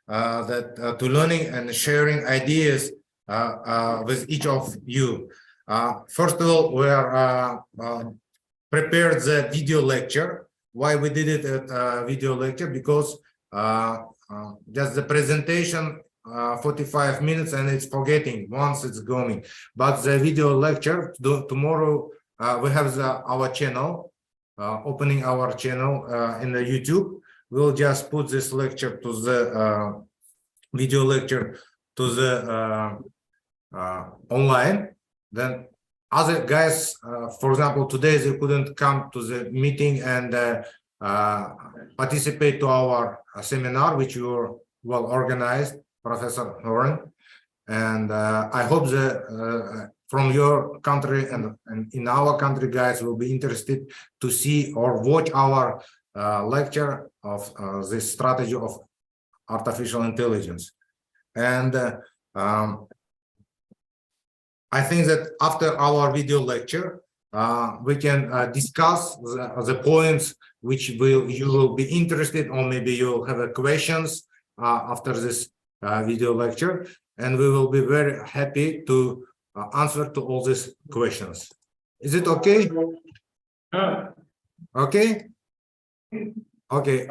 to learning and sharing ideas with each of you. First of all, we are prepared the video lecture. Why we did it at video lecture? Because just the presentation 45 minutes and it's forgetting once it's going. But the video lecture tomorrow we have our channel, opening our channel in the YouTube. We'll just put this lecture to the video lecture to the online. Then other guys, for example, today they couldn't come to the meeting and participate to our seminar, which you were well organized, Professor Horan. And I hope that from your country and in our country, guys will be interested to see or watch our lecture of this strategy of artificial intelligence. And I think that after our video lecture, we can discuss the points which you will be interested, or maybe you'll have questions after this video lecture, and we will be very happy to answer to all these questions. Is it okay? Okay? Okay.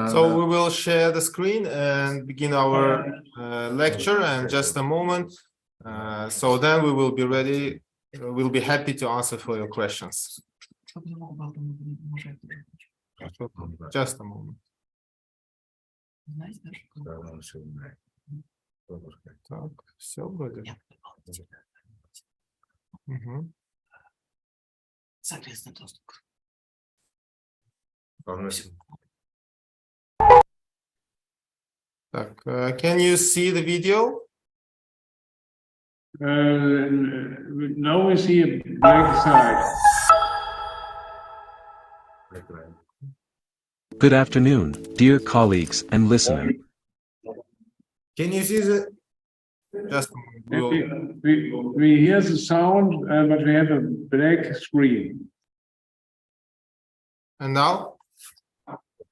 So we will share the screen and begin our lecture in just a moment. So then we will be ready. We'll be happy to answer for your questions. Just a moment. Так, все вроде. Соответственно, доступ. Так, can you see the video? Now we see a black side. Good afternoon, dear colleagues and listeners. Can you see the? Just We hear the sound, but we have a black screen. And now?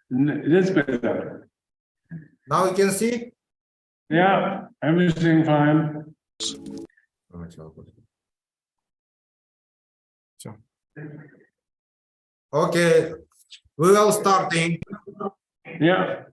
That's better. Now you can see? Yeah, everything fine. Okay, we will starting. Yeah.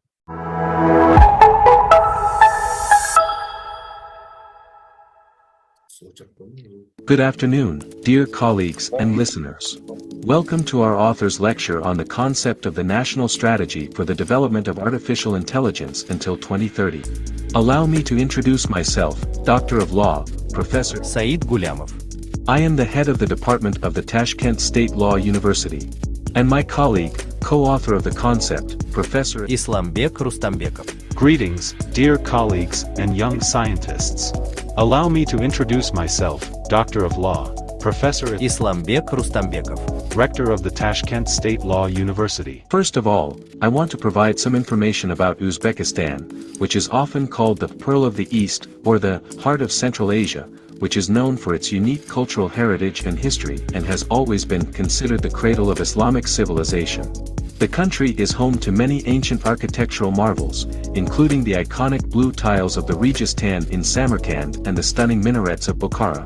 Good afternoon, dear colleagues and listeners. Welcome to our author's lecture on the concept of the National Strategy for the Development of Artificial Intelligence until 2030. Allow me to introduce myself, Doctor of Law, Professor Said Gulyamov. I am the head of the Department of the Tashkent State Law University. And my colleague, co-author of the concept, Professor Rustambekov. Greetings, dear colleagues and young scientists. Allow me to introduce myself, Doctor of Law, Professor Rustambekov. Rector of the Tashkent State Law University. First of all, I want to provide some information about Uzbekistan, which is often called the Pearl of the East, or the Heart of Central Asia, which is known for its unique cultural heritage and history and has always been considered the cradle of Islamic civilization. The country is home to many ancient architectural marvels, including the iconic blue tiles of the Registan in Samarkand and the stunning minarets of Bukhara.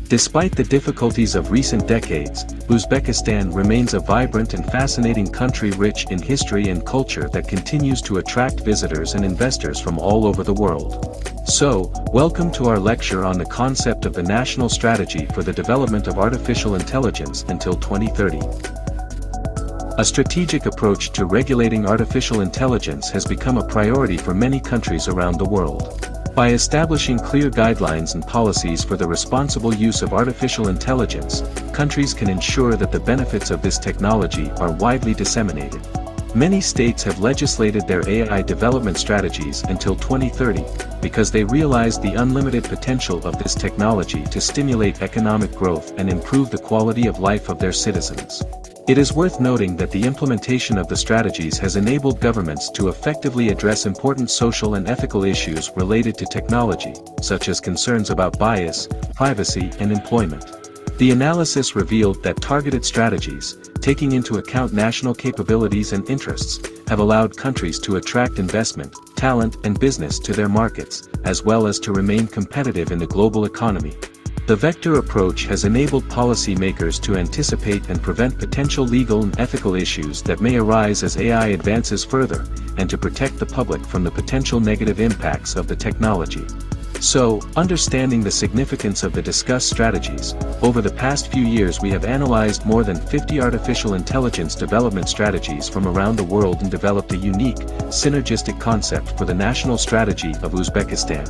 Despite the difficulties of recent decades, Uzbekistan remains a vibrant and fascinating country rich in history and culture that continues to attract visitors and investors from all over the world. So, welcome to our lecture on the concept of the National Strategy for the Development of Artificial Intelligence until 2030. A strategic approach to regulating artificial intelligence has become a priority for many countries around the world. By establishing clear guidelines and policies for the responsible use of artificial intelligence, countries can ensure that the benefits of this technology are widely disseminated. Many states have legislated their AI development strategies until 2030, because they realize the unlimited potential of this technology to stimulate economic growth and improve the quality of life of their citizens. It is worth noting that the implementation of the strategies has enabled governments to effectively address important social and ethical issues related to technology, such as concerns about bias, privacy, and employment. The analysis revealed that targeted strategies, taking into account national capabilities and interests, have allowed countries to attract investment, talent and business to their markets, as well as to remain competitive in the global economy. The vector approach has enabled policymakers to anticipate and prevent potential legal and ethical issues that may arise as AI advances further, and to protect the public from the potential negative impacts of the technology. So, understanding the significance of the discussed strategies, over the past few years we have analyzed more than 50 artificial intelligence development strategies from around the world and developed a unique, synergistic concept for the national strategy of Uzbekistan.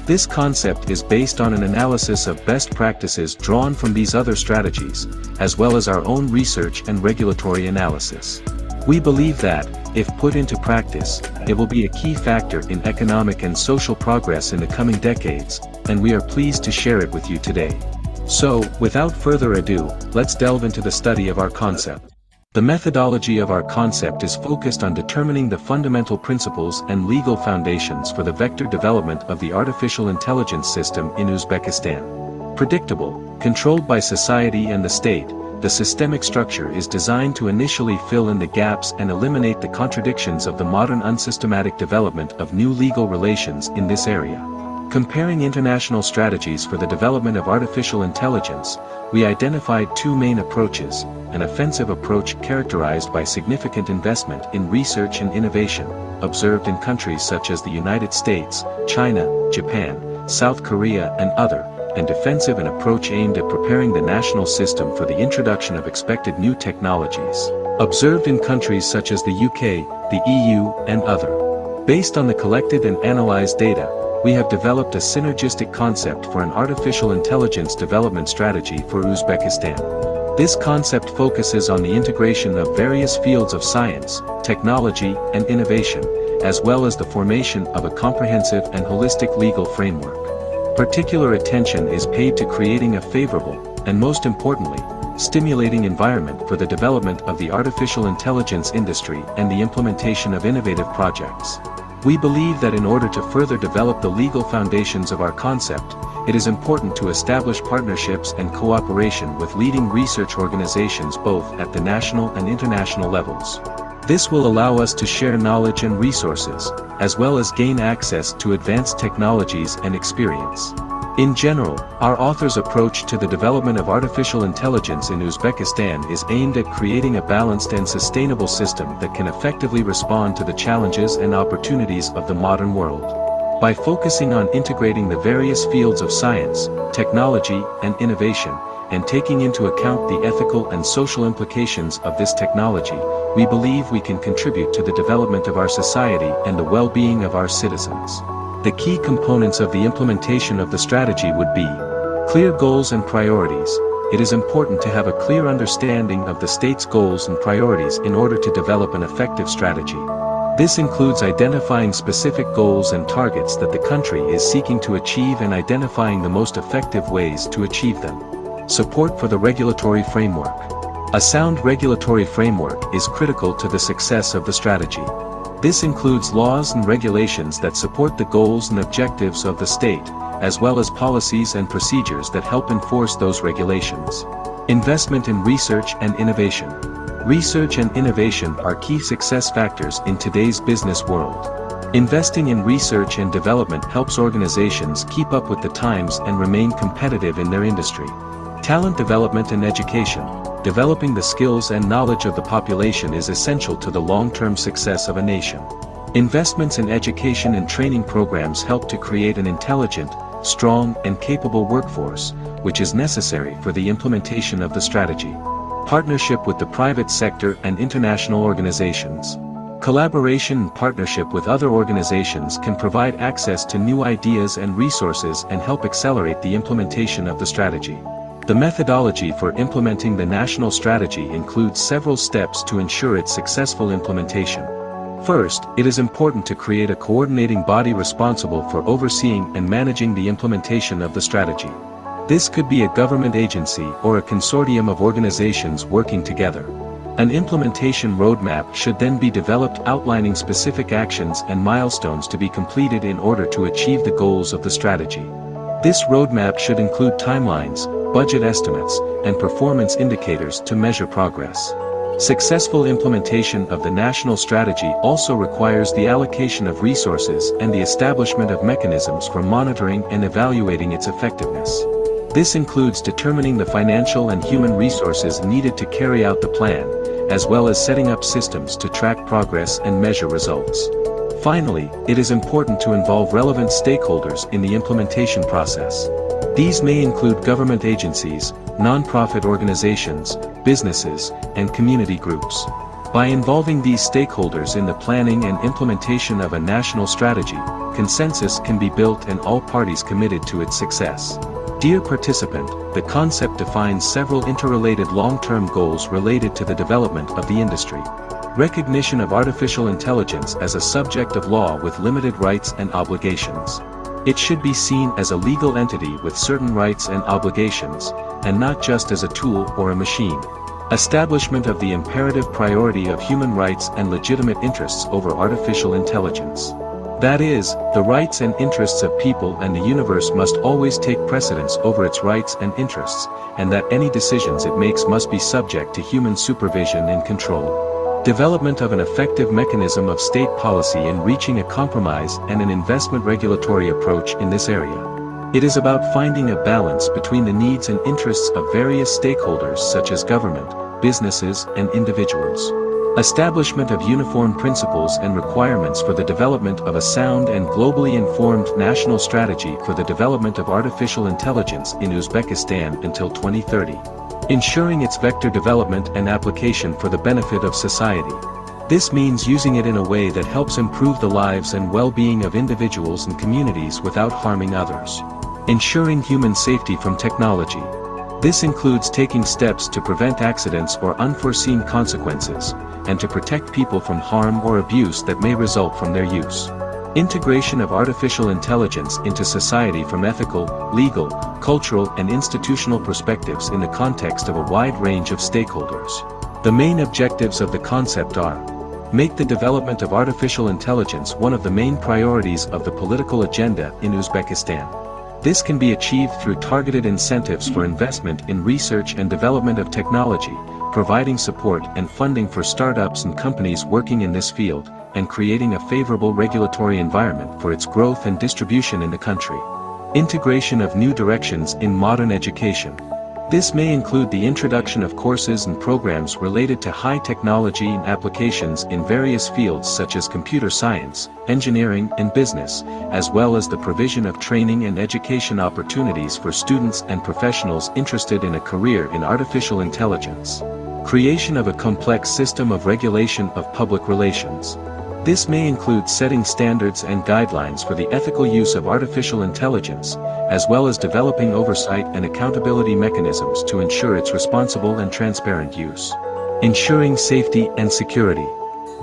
This concept is based on an analysis of best practices drawn from these other strategies, as well as our own research and regulatory analysis. We believe that, if put into practice, it will be a key factor in economic and social progress in the coming decades, and we are pleased to share it with you today. So, without further ado, let's delve into the study of our concept. The methodology of our concept is focused on determining the fundamental principles and legal foundations for the vector development of the artificial intelligence system in Uzbekistan. Predictable, controlled by society and the state, the systemic structure is designed to initially fill in the gaps and eliminate the contradictions of the modern unsystematic development of new legal relations in this area. Comparing international strategies for the development of artificial intelligence, we identified two main approaches: an offensive approach characterized by significant investment in research and innovation, observed in countries such as the United States, China, Japan, South Korea and other, and defensive an approach aimed at preparing the national system for the introduction of expected new technologies, observed in countries such as the UK, the EU, and other. Based on the collected and analyzed data, we have developed a synergistic concept for an artificial intelligence development strategy for Uzbekistan. This concept focuses on the integration of various fields of science, technology, and innovation, as well as the formation of a comprehensive and holistic legal framework. Particular attention is paid to creating a favorable, and most importantly, stimulating environment for the development of the artificial intelligence industry and the implementation of innovative projects. We believe that in order to further develop the legal foundations of our concept, it is important to establish partnerships and cooperation with leading research organizations both at the national and international levels. This will allow us to share knowledge and resources, as well as gain access to advanced technologies and experience. In general, our author's approach to the development of artificial intelligence in Uzbekistan is aimed at creating a balanced and sustainable system that can effectively respond to the challenges and opportunities of the modern world. By focusing on integrating the various fields of science, technology, and innovation, and taking into account the ethical and social implications of this technology, we believe we can contribute to the development of our society and the well-being of our citizens. The key components of the implementation of the strategy would be clear goals and priorities. It is important to have a clear understanding of the state's goals and priorities in order to develop an effective strategy. This includes identifying specific goals and targets that the country is seeking to achieve and identifying the most effective ways to achieve them. Support for the regulatory framework. A sound regulatory framework is critical to the success of the strategy. This includes laws and regulations that support the goals and objectives of the state, as well as policies and procedures that help enforce those regulations. Investment in research and innovation. Research and innovation are key success factors in today's business world. Investing in research and development helps organizations keep up with the times and remain competitive in their industry. Talent development and education. Developing the skills and knowledge of the population is essential to the long-term success of a nation. Investments in education and training programs help to create an intelligent, strong, and capable workforce, which is necessary for the implementation of the strategy. Partnership with the private sector and international organizations. Collaboration and partnership with other organizations can provide access to new ideas and resources and help accelerate the implementation of the strategy. The methodology for implementing the national strategy includes several steps to ensure its successful implementation. First, it is important to create a coordinating body responsible for overseeing and managing the implementation of the strategy. This could be a government agency or a consortium of organizations working together. An implementation roadmap should then be developed outlining specific actions and milestones to be completed in order to achieve the goals of the strategy. This roadmap should include timelines, budget estimates, and performance indicators to measure progress. Successful implementation of the national strategy also requires the allocation of resources and the establishment of mechanisms for monitoring and evaluating its effectiveness. This includes determining the financial and human resources needed to carry out the plan, as well as setting up systems to track progress and measure results. Finally, it is important to involve relevant stakeholders in the implementation process. These may include government agencies, non-profit organizations, businesses, and community groups. By involving these stakeholders in the planning and implementation of a national strategy, consensus can be built and all parties committed to its success. Dear participant, the concept defines several interrelated long-term goals related to the development of the industry. Recognition of artificial intelligence as a subject of law with limited rights and obligations. It should be seen as a legal entity with certain rights and obligations, and not just as a tool or a machine. Establishment of the imperative priority of human rights and legitimate interests over artificial intelligence. That is, the rights and interests of people and the universe must always take precedence over its rights and interests, and that any decisions it makes must be subject to human supervision and control. Development of an effective mechanism of state policy in reaching a compromise and an investment regulatory approach in this area. It is about finding a balance between the needs and interests of various stakeholders such as government, businesses, and individuals. Establishment of uniform principles and requirements for the development of a sound and globally informed national strategy for the development of artificial intelligence in Uzbekistan until 2030. Ensuring its vector development and application for the benefit of society. This means using it in a way that helps improve the lives and well-being of individuals and communities without harming others. Ensuring human safety from technology. This includes taking steps to prevent accidents or unforeseen consequences, and to protect people from harm or abuse that may result from their use. Integration of artificial intelligence into society from ethical, legal, cultural, and institutional perspectives in the context of a wide range of stakeholders. The main objectives of the concept are: make the development of artificial intelligence one of the main priorities of the political agenda in Uzbekistan. This can be achieved through targeted incentives for investment in research and development of technology, providing support and funding for startups and companies working in this field, and creating a favorable regulatory environment for its growth and distribution in the country. Integration of new directions in modern education. This may include the introduction of courses and programs related to high technology and applications in various fields such as computer science, engineering, and business, as well as the provision of training and education opportunities for students and professionals interested in a career in artificial intelligence. Creation of a complex system of regulation of public relations. This may include setting standards and guidelines for the ethical use of artificial intelligence, as well as developing oversight and accountability mechanisms to ensure its responsible and transparent use. Ensuring safety and security.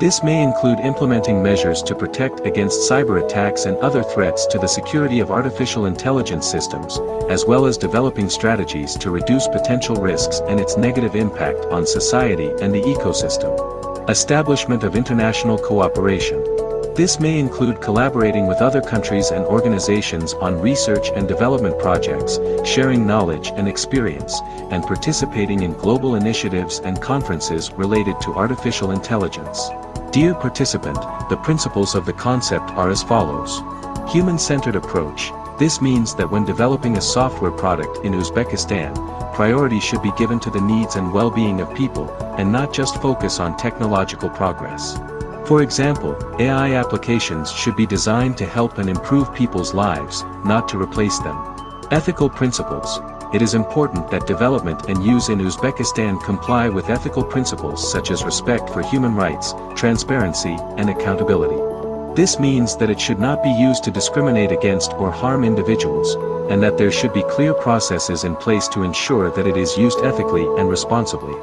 This may include implementing measures to protect against cyber attacks and other threats to the security of artificial intelligence systems, as well as developing strategies to reduce potential risks and its negative impact on society and the ecosystem. Establishment of international cooperation. This may include collaborating with other countries and organizations on research and development projects, sharing knowledge and experience, and participating in global initiatives and conferences related to artificial intelligence. Dear participant, the principles of the concept are as follows. Human-centered approach. This means that when developing a software product in Uzbekistan, priority should be given to the needs and well-being of people, and not just focus on technological progress. For example, AI applications should be designed to help and improve people's lives, not to replace them. Ethical principles. It is important that development and use in Uzbekistan comply with ethical principles such as respect for human rights, transparency, and accountability. This means that it should not be used to discriminate against or harm individuals, and that there should be clear processes in place to ensure that it is used ethically and responsibly.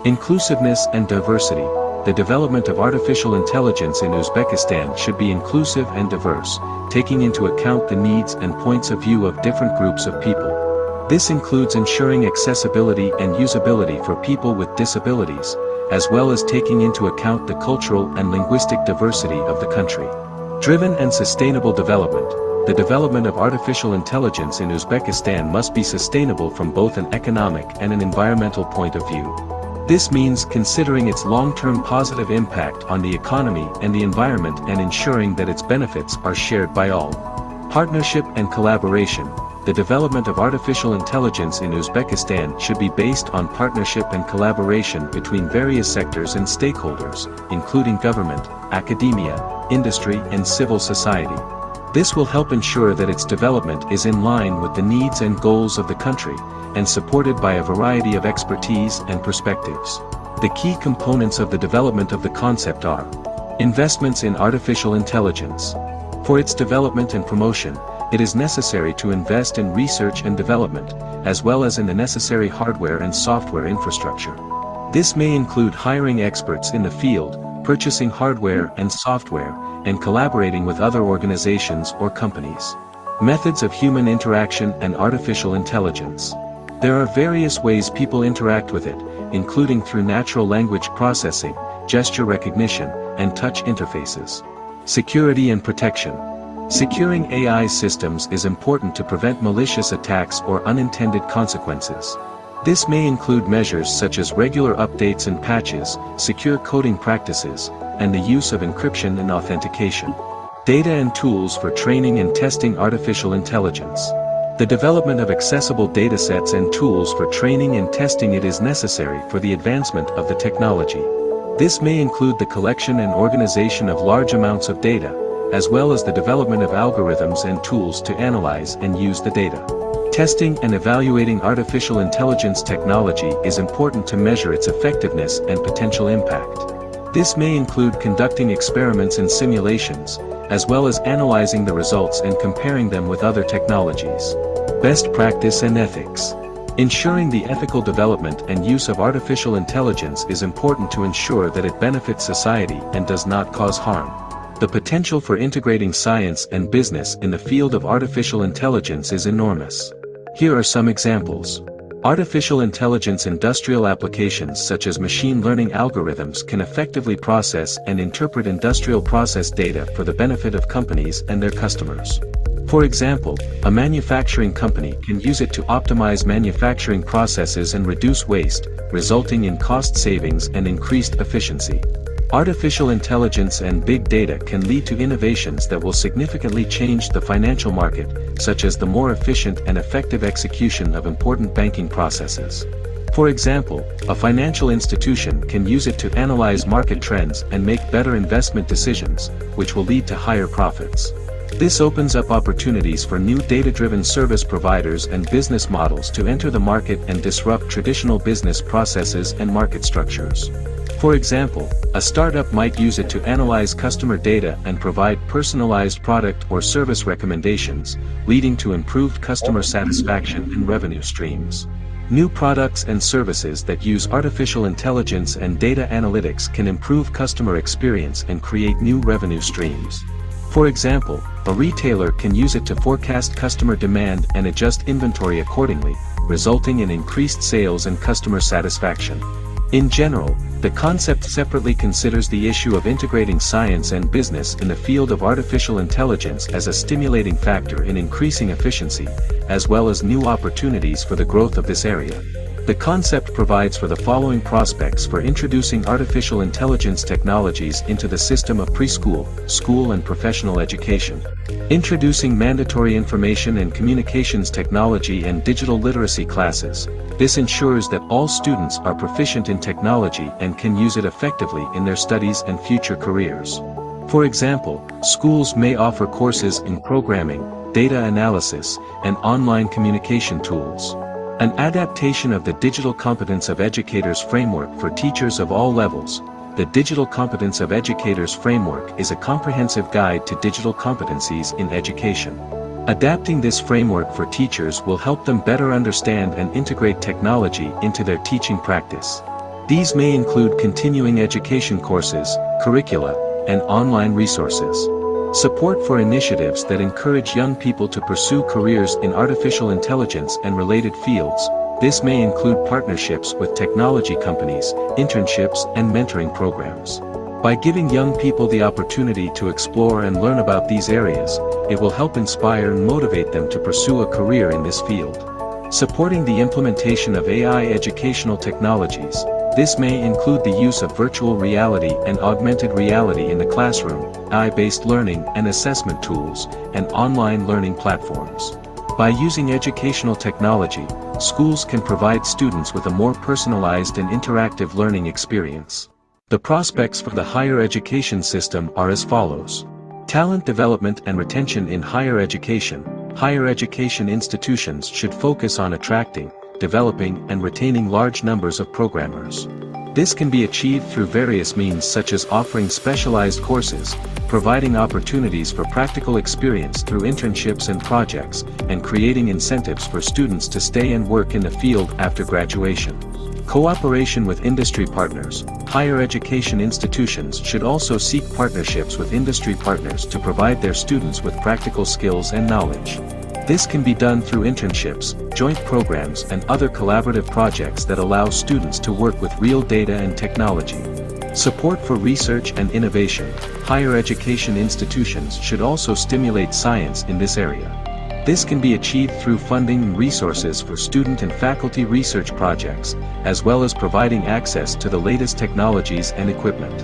Inclusiveness and diversity. The development of artificial intelligence in Uzbekistan should be inclusive and diverse, taking into account the needs and points of view of different groups of people. This includes ensuring accessibility and usability for people with disabilities, as well as taking into account the cultural and linguistic diversity of the country. Driven and sustainable development. The development of artificial intelligence in Uzbekistan must be sustainable from both an economic and an environmental point of view. This means considering its long-term positive impact on the economy and the environment and ensuring that its benefits are shared by all. Partnership and collaboration. The development of artificial intelligence in Uzbekistan should be based on partnership and collaboration between various sectors and stakeholders, including government, academia, industry and civil society. This will help ensure that its development is in line with the needs and goals of the country, and supported by a variety of expertise and perspectives. The key components of the development of the concept are: investments in artificial intelligence. For its development and promotion, it is necessary to invest in research and development, as well as in the necessary hardware and software infrastructure. This may include hiring experts in the field, purchasing hardware and software, and collaborating with other organizations or companies. Methods of human interaction and artificial intelligence. There are various ways people interact with it, including through natural language processing, gesture recognition, and touch interfaces. Security and protection. Securing AI systems is important to prevent malicious attacks or unintended consequences. This may include measures such as regular updates and patches, secure coding practices, and the use of encryption and authentication. Data and tools for training and testing artificial intelligence. The development of accessible datasets and tools for training and testing it is necessary for the advancement of the technology. This may include the collection and organization of large amounts of data, as well as the development of algorithms and tools to analyze and use the data. Testing and evaluating artificial intelligence technology is important to measure its effectiveness and potential impact. This may include conducting experiments and simulations, as well as analyzing the results and comparing them with other technologies. Best practice and ethics. Ensuring the ethical development and use of artificial intelligence is important to ensure that it benefits society and does not cause harm. The potential for integrating science and business in the field of artificial intelligence is enormous. Here are some examples. Artificial intelligence industrial applications such as machine learning algorithms can effectively process and interpret industrial process data for the benefit of companies and their customers. For example, a manufacturing company can use it to optimize manufacturing processes and reduce waste, resulting in cost savings and increased efficiency. Artificial intelligence and big data can lead to innovations that will significantly change the financial market, such as the more efficient and effective execution of important banking processes. For example, a financial institution can use it to analyze market trends and make better investment decisions, which will lead to higher profits. This opens up opportunities for new data-driven service providers and business models to enter the market and disrupt traditional business processes and market structures. For example, a startup might use it to analyze customer data and provide personalized product or service recommendations, leading to improved customer satisfaction and revenue streams. New products and services that use artificial intelligence and data analytics can improve customer experience and create new revenue streams. For example, a retailer can use it to forecast customer demand and adjust inventory accordingly, resulting in increased sales and customer satisfaction. In general, the concept separately considers the issue of integrating science and business in the field of artificial intelligence as a stimulating factor in increasing efficiency, as well as new opportunities for the growth of this area. The concept provides for the following prospects for introducing artificial intelligence technologies into the system of preschool, school and professional education. Introducing mandatory information and communications technology and digital literacy classes. This ensures that all students are proficient in technology and can use it effectively in their studies and future careers. For example, schools may offer courses in programming, data analysis, and online communication tools. An adaptation of the Digital Competence of Educators framework for teachers of all levels. The Digital Competence of Educators framework is a comprehensive guide to digital competencies in education. Adapting this framework for teachers will help them better understand and integrate technology into their teaching practice. These may include continuing education courses, curricula, and online resources. Support for initiatives that encourage young people to pursue careers in artificial intelligence and related fields. This may include partnerships with technology companies, internships, and mentoring programs. By giving young people the opportunity to explore and learn about these areas, it will help inspire and motivate them to pursue a career in this field. Supporting the implementation of AI educational technologies. This may include the use of virtual reality and augmented reality in the classroom, AI-based learning and assessment tools, and online learning platforms. By using educational technology, schools can provide students with a more personalized and interactive learning experience. The prospects for the higher education system are as follows. Talent development and retention in higher education. Higher education institutions should focus on attracting, developing, and retaining large numbers of programmers. This can be achieved through various means such as offering specialized courses, providing opportunities for practical experience through internships and projects, and creating incentives for students to stay and work in the field after graduation. Cooperation with industry partners. Higher education institutions should also seek partnerships with industry partners to provide their students with practical skills and knowledge. This can be done through internships, joint programs, and other collaborative projects that allow students to work with real data and technology. Support for research and innovation. Higher education institutions should also stimulate science in this area. This can be achieved through funding and resources for student and faculty research projects, as well as providing access to the latest technologies and equipment.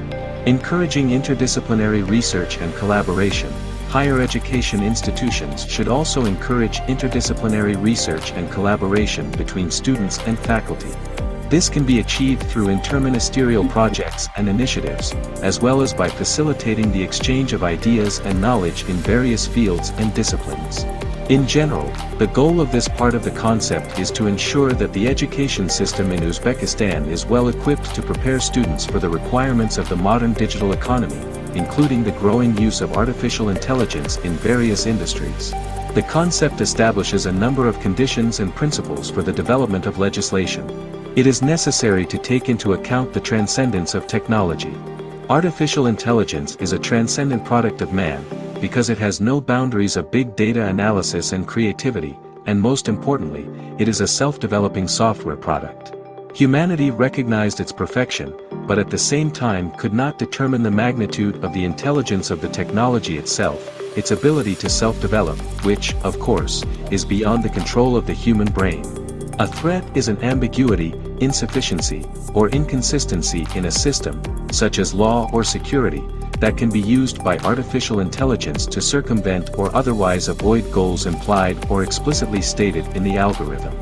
Encouraging interdisciplinary research and collaboration. Higher education institutions should also encourage interdisciplinary research and collaboration between students and faculty. This can be achieved through interministerial projects and initiatives, as well as by facilitating the exchange of ideas and knowledge in various fields and disciplines. In general, the goal of this part of the concept is to ensure that the education system in Uzbekistan is well equipped to prepare students for the requirements of the modern digital economy, including the growing use of artificial intelligence in various industries. The concept establishes a number of conditions and principles for the development of legislation. It is necessary to take into account the transcendence of technology. Artificial intelligence is a transcendent product of man, because it has no boundaries of big data analysis and creativity, and most importantly, it is a self-developing software product. Humanity recognized its perfection, but at the same time could not determine the magnitude of the intelligence of the technology itself, its ability to self-develop, which, of course, is beyond the control of the human brain. A threat is an ambiguity, insufficiency, or inconsistency in a system, such as law or security, that can be used by artificial intelligence to circumvent or otherwise avoid goals implied or explicitly stated in the algorithm.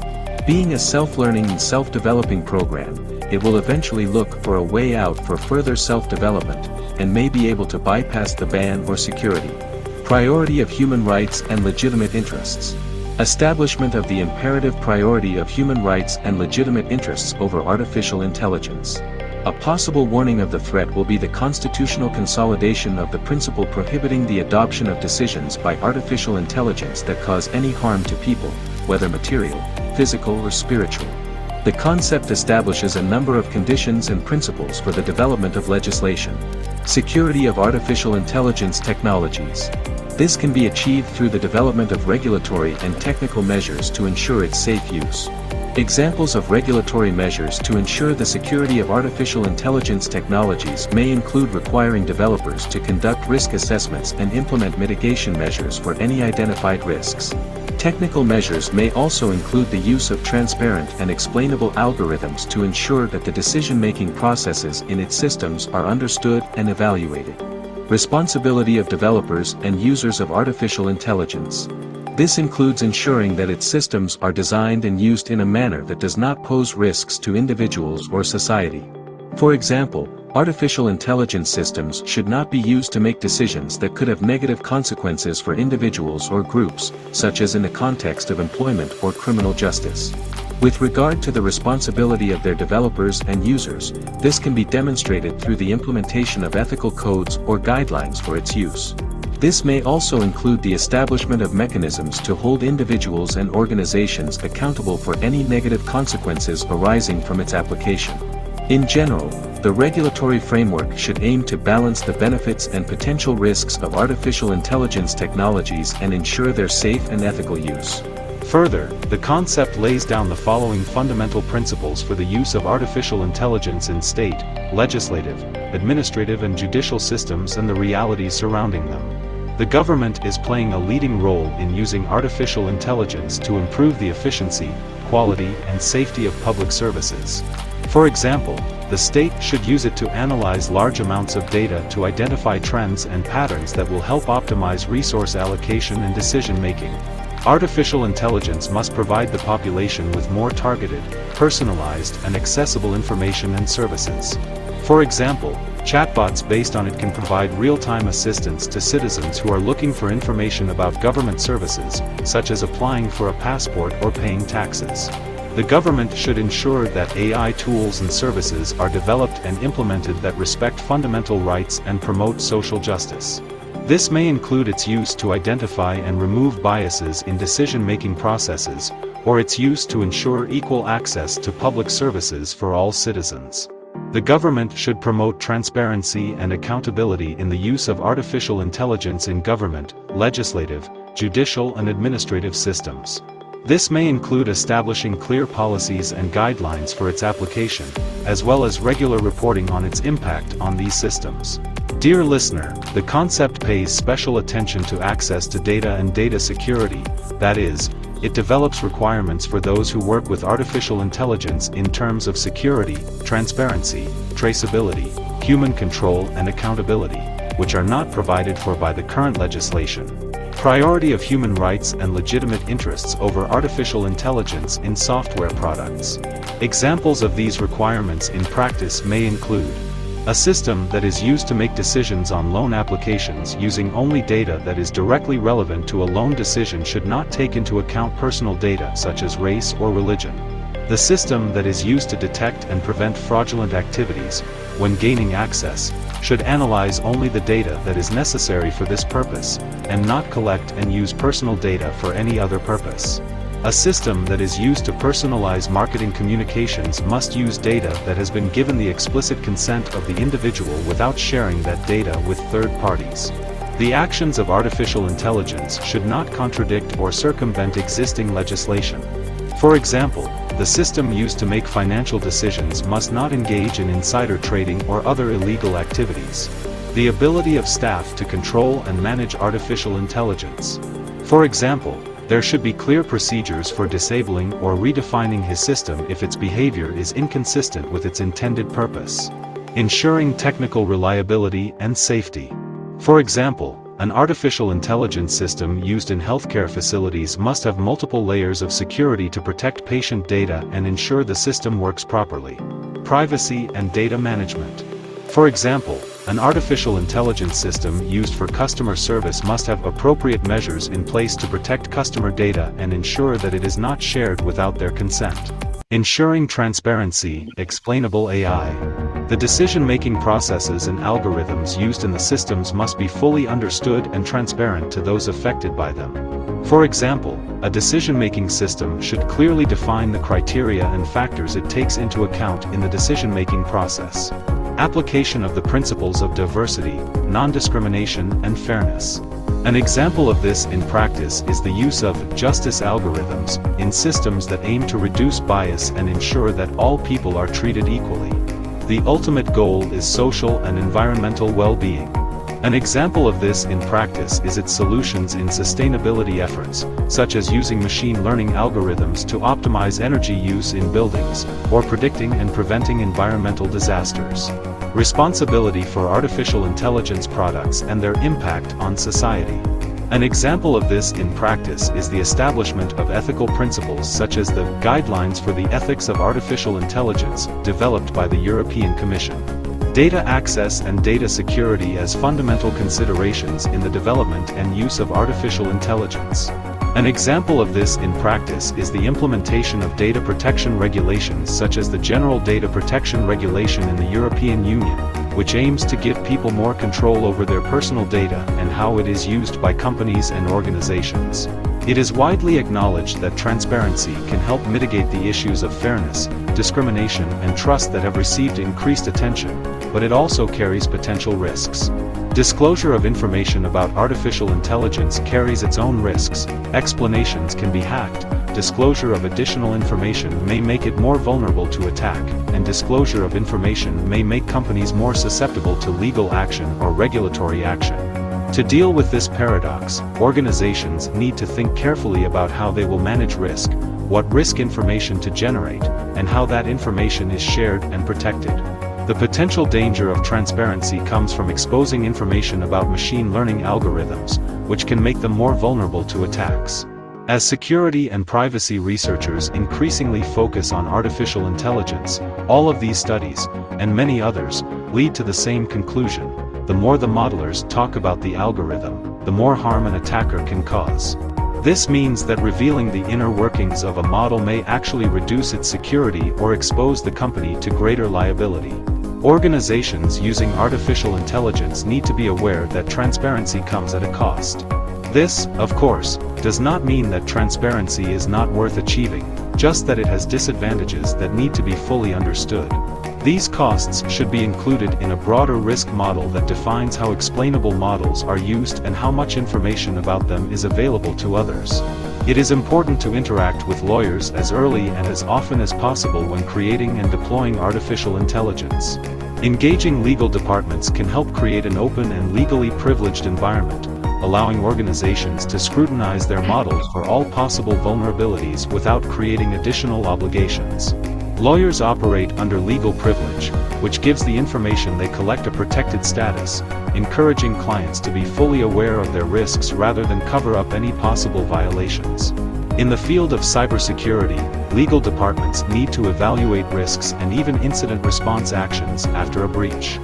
Being a self-learning and self-developing program, it will eventually look for a way out for further self-development, and may be able to bypass the ban or security. Priority of human rights and legitimate interests. Establishment of the imperative priority of human rights and legitimate interests over artificial intelligence. A possible warning of the threat will be the constitutional consolidation of the principle prohibiting the adoption of decisions by artificial intelligence that cause any harm to people, whether material, physical or spiritual. The concept establishes a number of conditions and principles for the development of legislation. Security of artificial intelligence technologies. This can be achieved through the development of regulatory and technical measures to ensure its safe use. Examples of regulatory measures to ensure the security of artificial intelligence technologies may include requiring developers to conduct risk assessments and implement mitigation measures for any identified risks. Technical measures may also include the use of transparent and explainable algorithms to ensure that the decision-making processes in its systems are understood and evaluated. Responsibility of developers and users of artificial intelligence. This includes ensuring that its systems are designed and used in a manner that does not pose risks to individuals or society. For example, artificial intelligence systems should not be used to make decisions that could have negative consequences for individuals or groups, such as in the context of employment or criminal justice. With regard to the responsibility of their developers and users, this can be demonstrated through the implementation of ethical codes or guidelines for its use. This may also include the establishment of mechanisms to hold individuals and organizations accountable for any negative consequences arising from its application. In general, the regulatory framework should aim to balance the benefits and potential risks of artificial intelligence technologies and ensure their safe and ethical use. Further, the concept lays down the following fundamental principles for the use of artificial intelligence in state, legislative, administrative and judicial systems and the realities surrounding them. The government is playing a leading role in using artificial intelligence to improve the efficiency, quality and safety of public services. For example, the state should use it to analyze large amounts of data to identify trends and patterns that will help optimize resource allocation and decision-making. Artificial intelligence must provide the population with more targeted, personalized, and accessible information and services. For example, chatbots based on it can provide real-time assistance to citizens who are looking for information about government services, such as applying for a passport or paying taxes. The government should ensure that AI tools and services are developed and implemented that respect fundamental rights and promote social justice. This may include its use to identify and remove biases in decision-making processes, or its use to ensure equal access to public services for all citizens. The government should promote transparency and accountability in the use of artificial intelligence in government, legislative, judicial and administrative systems. This may include establishing clear policies and guidelines for its application, as well as regular reporting on its impact on these systems. Dear listener, the concept pays special attention to access to data and data security, that is, it develops requirements for those who work with artificial intelligence in terms of security, transparency, traceability, human control and accountability, which are not provided for by the current legislation. Priority of human rights and legitimate interests over artificial intelligence in software products. Examples of these requirements in practice may include a system that is used to make decisions on loan applications using only data that is directly relevant to a loan decision should not take into account personal data such as race or religion. The system that is used to detect and prevent fraudulent activities, when gaining access, should analyze only the data that is necessary for this purpose, and not collect and use personal data for any other purpose. A system that is used to personalize marketing communications must use data that has been given the explicit consent of the individual without sharing that data with third parties. The actions of artificial intelligence should not contradict or circumvent existing legislation. For example, the system used to make financial decisions must not engage in insider trading or other illegal activities. The ability of staff to control and manage artificial intelligence. For example, there should be clear procedures for disabling or redefining his system if its behavior is inconsistent with its intended purpose. Ensuring technical reliability and safety. For example, an artificial intelligence system used in healthcare facilities must have multiple layers of security to protect patient data and ensure the system works properly. Privacy and data management. For example, an artificial intelligence system used for customer service must have appropriate measures in place to protect customer data and ensure that it is not shared without their consent. Ensuring transparency, explainable AI. The decision-making processes and algorithms used in the systems must be fully understood and transparent to those affected by them. For example, a decision-making system should clearly define the criteria and factors it takes into account in the decision-making process. Application of the principles of diversity, non-discrimination, and fairness. An example of this in practice is the use of justice algorithms in systems that aim to reduce bias and ensure that all people are treated equally. The ultimate goal is social and environmental well-being. An example of this in practice is its solutions in sustainability efforts, such as using machine learning algorithms to optimize energy use in buildings, or predicting and preventing environmental disasters. Responsibility for artificial intelligence products and their impact on society. An example of this in practice is the establishment of ethical principles such as the Guidelines for the Ethics of Artificial Intelligence, developed by the European Commission. Data access and data security as fundamental considerations in the development and use of artificial intelligence. An example of this in practice is the implementation of data protection regulations such as the General Data Protection Regulation in the European Union, which aims to give people more control over their personal data and how it is used by companies and organizations. It is widely acknowledged that transparency can help mitigate the issues of fairness, discrimination, and trust that have received increased attention, but it also carries potential risks. Disclosure of information about artificial intelligence carries its own risks. Explanations can be hacked. Disclosure of additional information may make it more vulnerable to attack, and disclosure of information may make companies more susceptible to legal action or regulatory action. To deal with this paradox, organizations need to think carefully about how they will manage risk, what risk information to generate, and how that information is shared and protected. The potential danger of transparency comes from exposing information about machine learning algorithms, which can make them more vulnerable to attacks. As security and privacy researchers increasingly focus on artificial intelligence, all of these studies, and many others, lead to the same conclusion: the more the modelers talk about the algorithm, the more harm an attacker can cause. This means that revealing the inner workings of a model may actually reduce its security or expose the company to greater liability. Organizations using artificial intelligence need to be aware that transparency comes at a cost. This, of course, does not mean that transparency is not worth achieving, just that it has disadvantages that need to be fully understood. These costs should be included in a broader risk model that defines how explainable models are used and how much information about them is available to others. It is important to interact with lawyers as early and as often as possible when creating and deploying artificial intelligence. Engaging legal departments can help create an open and legally privileged environment, allowing organizations to scrutinize their models for all possible vulnerabilities without creating additional obligations. Lawyers operate under legal privilege, which gives the information they collect a protected status, encouraging clients to be fully aware of their risks rather than cover up any possible violations. In the field of cybersecurity, legal departments need to evaluate risks and even incident response actions after a breach.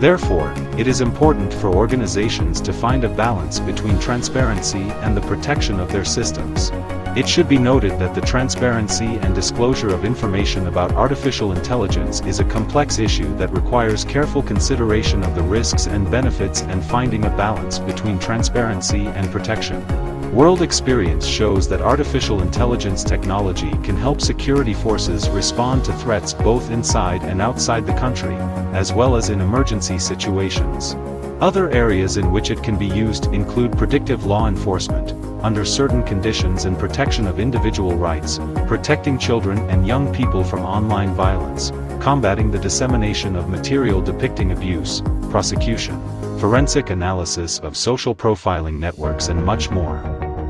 Therefore, it is important for organizations to find a balance between transparency and the protection of their systems. It should be noted that the transparency and disclosure of information about artificial intelligence is a complex issue that requires careful consideration of the risks and benefits and finding a balance between transparency and protection. World experience shows that artificial intelligence technology can help security forces respond to threats both inside and outside the country, as well as in emergency situations. Other areas in which it can be used include predictive law enforcement, under certain conditions, and protection of individual rights, protecting children and young people from online violence, combating the dissemination of material depicting abuse, prosecution, forensic analysis of social profiling networks, and much more.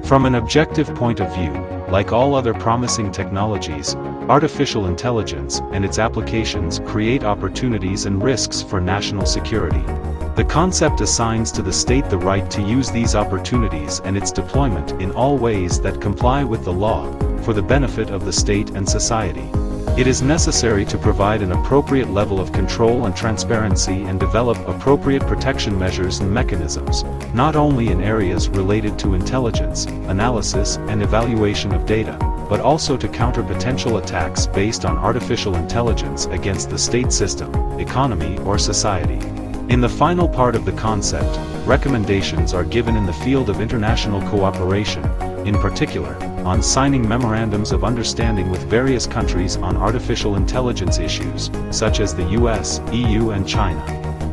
From an objective point of view, like all other promising technologies, artificial intelligence and its applications create opportunities and risks for national security. The concept assigns to the state the right to use these opportunities and its deployment in all ways that comply with the law, for the benefit of the state and society. It is necessary to provide an appropriate level of control and transparency and develop appropriate protection measures and mechanisms, not only in areas related to intelligence, analysis, and evaluation of data, but also to counter potential attacks based on artificial intelligence against the state system, economy, or society. In the final part of the concept, recommendations are given in the field of international cooperation, in particular, on signing memorandums of understanding with various countries on artificial intelligence issues, such as the US, EU, and China.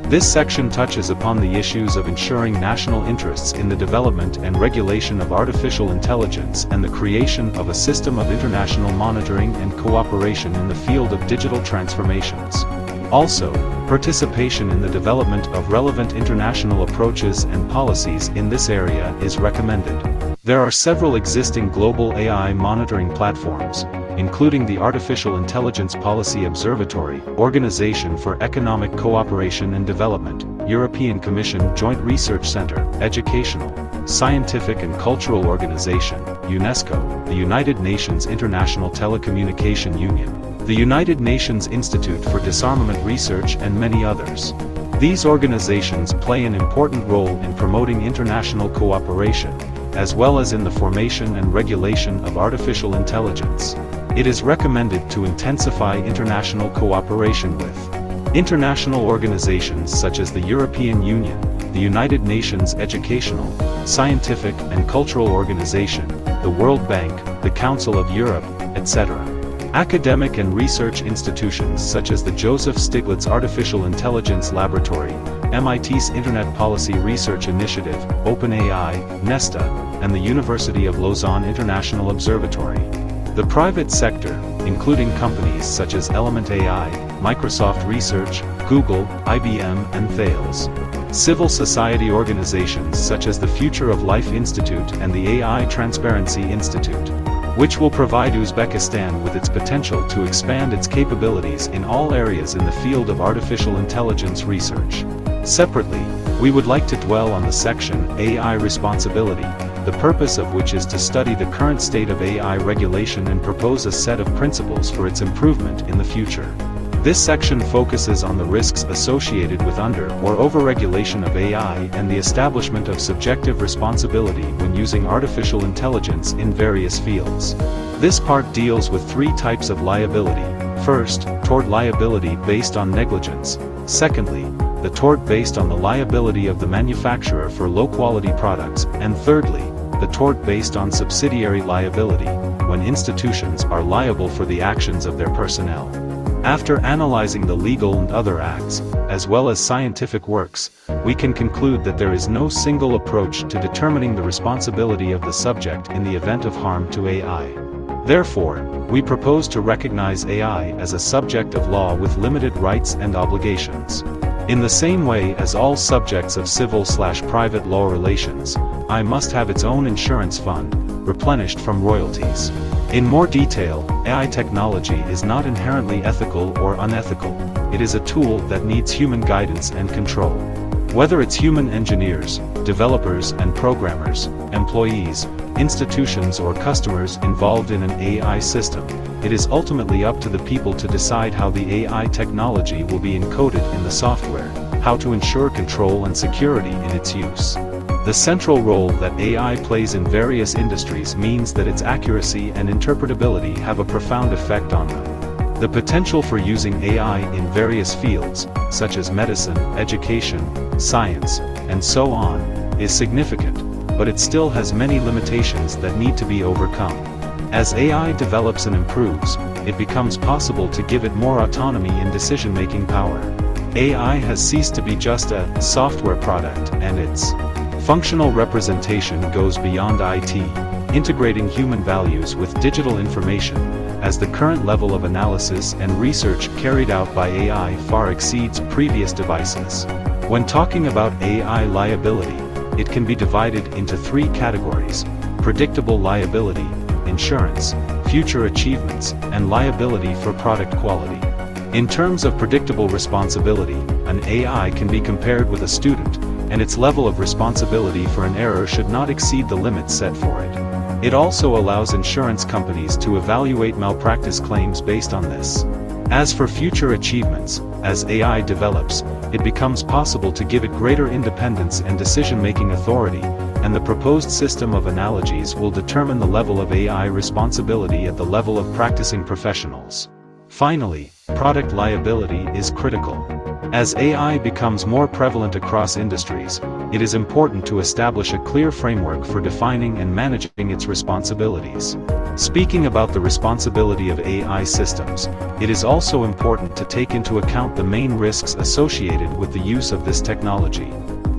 This section touches upon the issues of ensuring national interests in the development and regulation of artificial intelligence and the creation of a system of international monitoring and cooperation in the field of digital transformations. Also, participation in the development of relevant international approaches and policies in this area is recommended. There are several existing global AI monitoring platforms, including the Artificial Intelligence Policy Observatory, Organization for Economic Cooperation and Development, European Commission Joint Research Center, Educational, Scientific and Cultural Organization, UNESCO, the United Nations International Telecommunication Union, the United Nations Institute for Disarmament Research, and many others. These organizations play an important role in promoting international cooperation, as well as in the formation and regulation of artificial intelligence. It is recommended to intensify international cooperation with international organizations such as the European Union, the United Nations Educational, Scientific and Cultural Organization, the World Bank, the Council of Europe, etc. Academic and research institutions such as the Joseph Stiglitz Artificial Intelligence Laboratory, MIT's Internet Policy Research Initiative, OpenAI, Nesta, and the University of Lausanne International Observatory. The private sector, including companies such as Element AI, Microsoft Research, Google, IBM, and Thales. Civil society organizations such as the Future of Life Institute and the AI Transparency Institute. which will provide Uzbekistan with its potential to expand its capabilities in all areas in the field of artificial intelligence research. Separately, we would like to dwell on the section AI responsibility, the purpose of which is to study the current state of AI regulation and propose a set of principles for its improvement in the future. This section focuses on the risks associated with under- or over-regulation of AI and the establishment of subjective responsibility when using artificial intelligence in various fields. This part deals with three types of liability. First, tort liability based on negligence. Secondly, the tort based on the liability of the manufacturer for low-quality products. And thirdly, the tort based on subsidiary liability, when institutions are liable for the actions of their personnel. After analyzing the legal and other acts, as well as scientific works, we can conclude that there is no single approach to determining the responsibility of the subject in the event of harm to AI. Therefore, we propose to recognize AI as a subject of law with limited rights and obligations. In the same way as all subjects of civil/private law relations, AI must have its own insurance fund, replenished from royalties. In more detail, AI technology is not inherently ethical or unethical. It is a tool that needs human guidance and control. Whether it's human engineers, developers and programmers, employees, institutions or customers involved in an AI system, it is ultimately up to the people to decide how the AI technology will be encoded in the software, how to ensure control and security in its use. The central role that AI plays in various industries means that its accuracy and interpretability have a profound effect on them. The potential for using AI in various fields, such as medicine, education, science, and so on, is significant, but it still has many limitations that need to be overcome. As AI develops and improves, it becomes possible to give it more autonomy in decision-making power. AI has ceased to be just a software product, and its functional representation goes beyond IT, integrating human values with digital information, as the current level of analysis and research carried out by AI far exceeds previous devices. When talking about AI liability, it can be divided into three categories: predictable liability, insurance, future achievements, and liability for product quality. In terms of predictable responsibility, an AI can be compared with a student, and its level of responsibility for an error should not exceed the limits set for it. It also allows insurance companies to evaluate malpractice claims based on this. As for future achievements, as AI develops, it becomes possible to give it greater independence and decision-making authority, and the proposed system of analogies will determine the level of AI responsibility at the level of practicing professionals. Finally, product liability is critical. As AI becomes more prevalent across industries, it is important to establish a clear framework for defining and managing its responsibilities. Speaking about the responsibility of AI systems, it is also important to take into account the main risks associated with the use of this technology.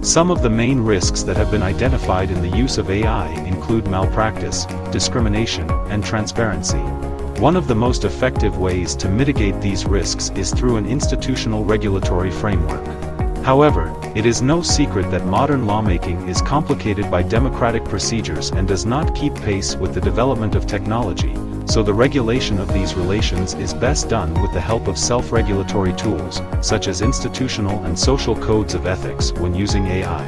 Some of the main risks that have been identified in the use of AI include malpractice, discrimination, and transparency. One of the most effective ways to mitigate these risks is through an institutional regulatory framework. However, it is no secret that modern lawmaking is complicated by democratic procedures and does not keep pace with the development of technology, so the regulation of these relations is best done with the help of self-regulatory tools, such as institutional and social codes of ethics when using AI.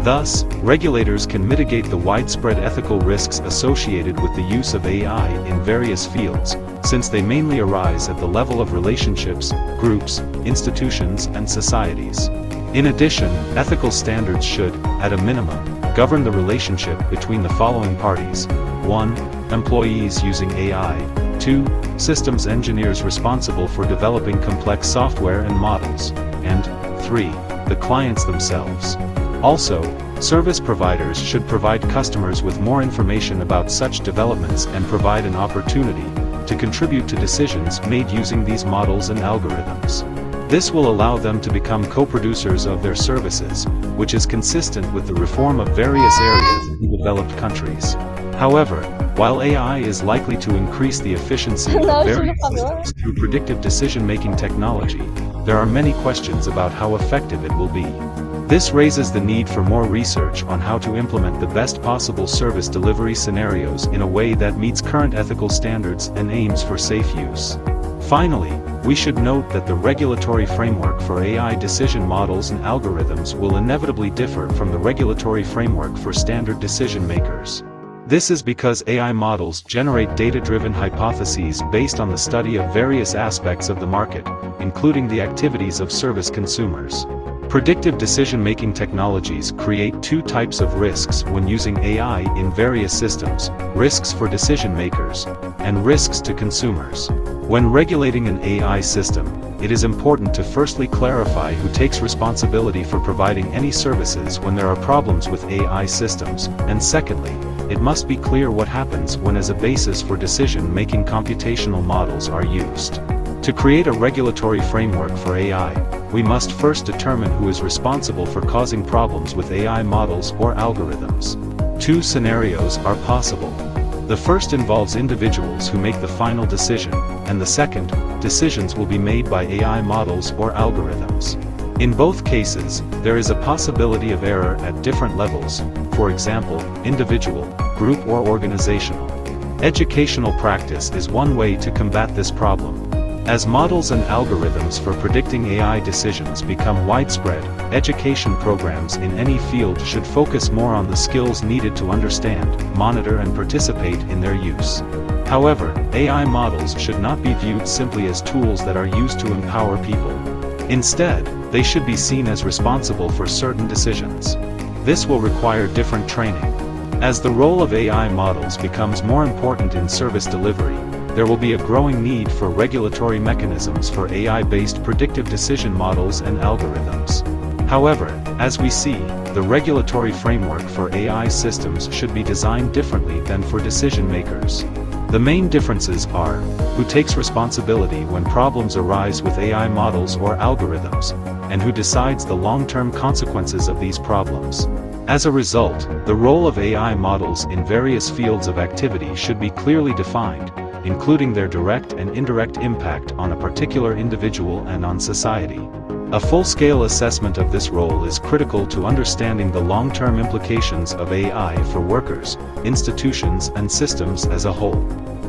Thus, regulators can mitigate the widespread ethical risks associated with the use of AI in various fields, since they mainly arise at the level of relationships, groups, institutions, and societies. In addition, ethical standards should, at a minimum, govern the relationship between the following parties: 1. Employees using AI, 2. Systems engineers responsible for developing complex software and models, and 3. The clients themselves. Also, service providers should provide customers with more information about such developments and provide an opportunity to contribute to decisions made using these models and algorithms. This will allow them to become co-producers of their services, which is consistent with the reform of various areas in developed countries. However, while AI is likely to increase the efficiency of various systems through predictive decision-making technology, there are many questions about how effective it will be. This raises the need for more research on how to implement the best possible service delivery scenarios in a way that meets current ethical standards and aims for safe use. Finally, we should note that the regulatory framework for AI decision models and algorithms will inevitably differ from the regulatory framework for standard decision makers. This is because AI models generate data-driven hypotheses based on the study of various aspects of the market, including the activities of service consumers. Predictive decision-making technologies create two types of risks when using AI in various systems: risks for decision makers and risks to consumers. When regulating an AI system, it is important to firstly clarify who takes responsibility for providing any services when there are problems with AI systems, and secondly, it must be clear what happens when as a basis for decision-making computational models are used. To create a regulatory framework for AI, we must first determine who is responsible for causing problems with AI models or algorithms. Two scenarios are possible. The first involves individuals who make the final decision, and the second, decisions will be made by AI models or algorithms. In both cases, there is a possibility of error at different levels, for example, individual, group or organizational. Educational practice is one way to combat this problem. As models and algorithms for predicting AI decisions become widespread, education programs in any field should focus more on the skills needed to understand, monitor and participate in their use. However, AI models should not be viewed simply as tools that are used to empower people. Instead, they should be seen as responsible for certain decisions. This will require different training. As the role of AI models becomes more important in service delivery, there will be a growing need for regulatory mechanisms for AI-based predictive decision models and algorithms. However, as we see, the regulatory framework for AI systems should be designed differently than for decision makers. The main differences are, who takes responsibility when problems arise with AI models or algorithms, and who decides the long-term consequences of these problems. As a result, the role of AI models in various fields of activity should be clearly defined, including their direct and indirect impact on a particular individual and on society. A full-scale assessment of this role is critical to understanding the long-term implications of AI for workers, institutions and systems as a whole.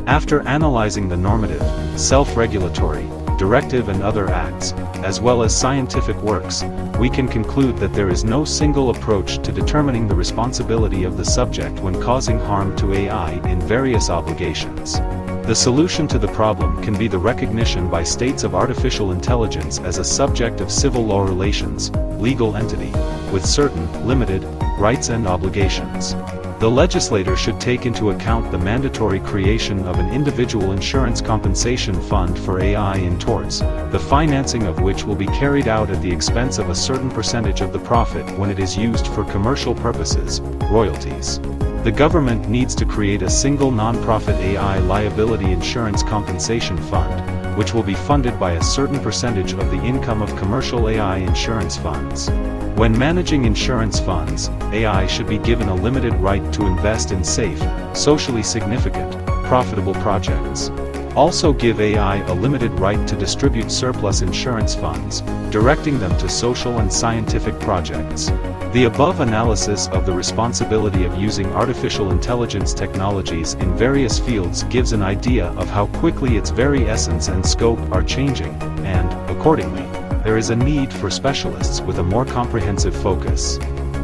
After analyzing the normative, self-regulatory, directive and other acts, as well as scientific works, we can conclude that there is no single approach to determining the responsibility of the subject when causing harm to AI in various obligations. The solution to the problem can be the recognition by states of artificial intelligence as a subject of civil law relations, legal entity, with certain, limited, rights and obligations. The legislator should take into account the mandatory creation of an individual insurance compensation fund for AI in torts, the financing of which will be carried out at the expense of a certain percentage of the profit when it is used for commercial purposes, royalties. The government needs to create a single non-profit AI liability insurance compensation fund, which will be funded by a certain percentage of the income of commercial AI insurance funds. When managing insurance funds, AI should be given a limited right to invest in safe, socially significant, profitable projects. Also give AI a limited right to distribute surplus insurance funds, directing them to social and scientific projects. The above analysis of the responsibility of using artificial intelligence technologies in various fields gives an idea of how quickly its very essence and scope are changing, and, accordingly, there is a need for specialists with a more comprehensive focus.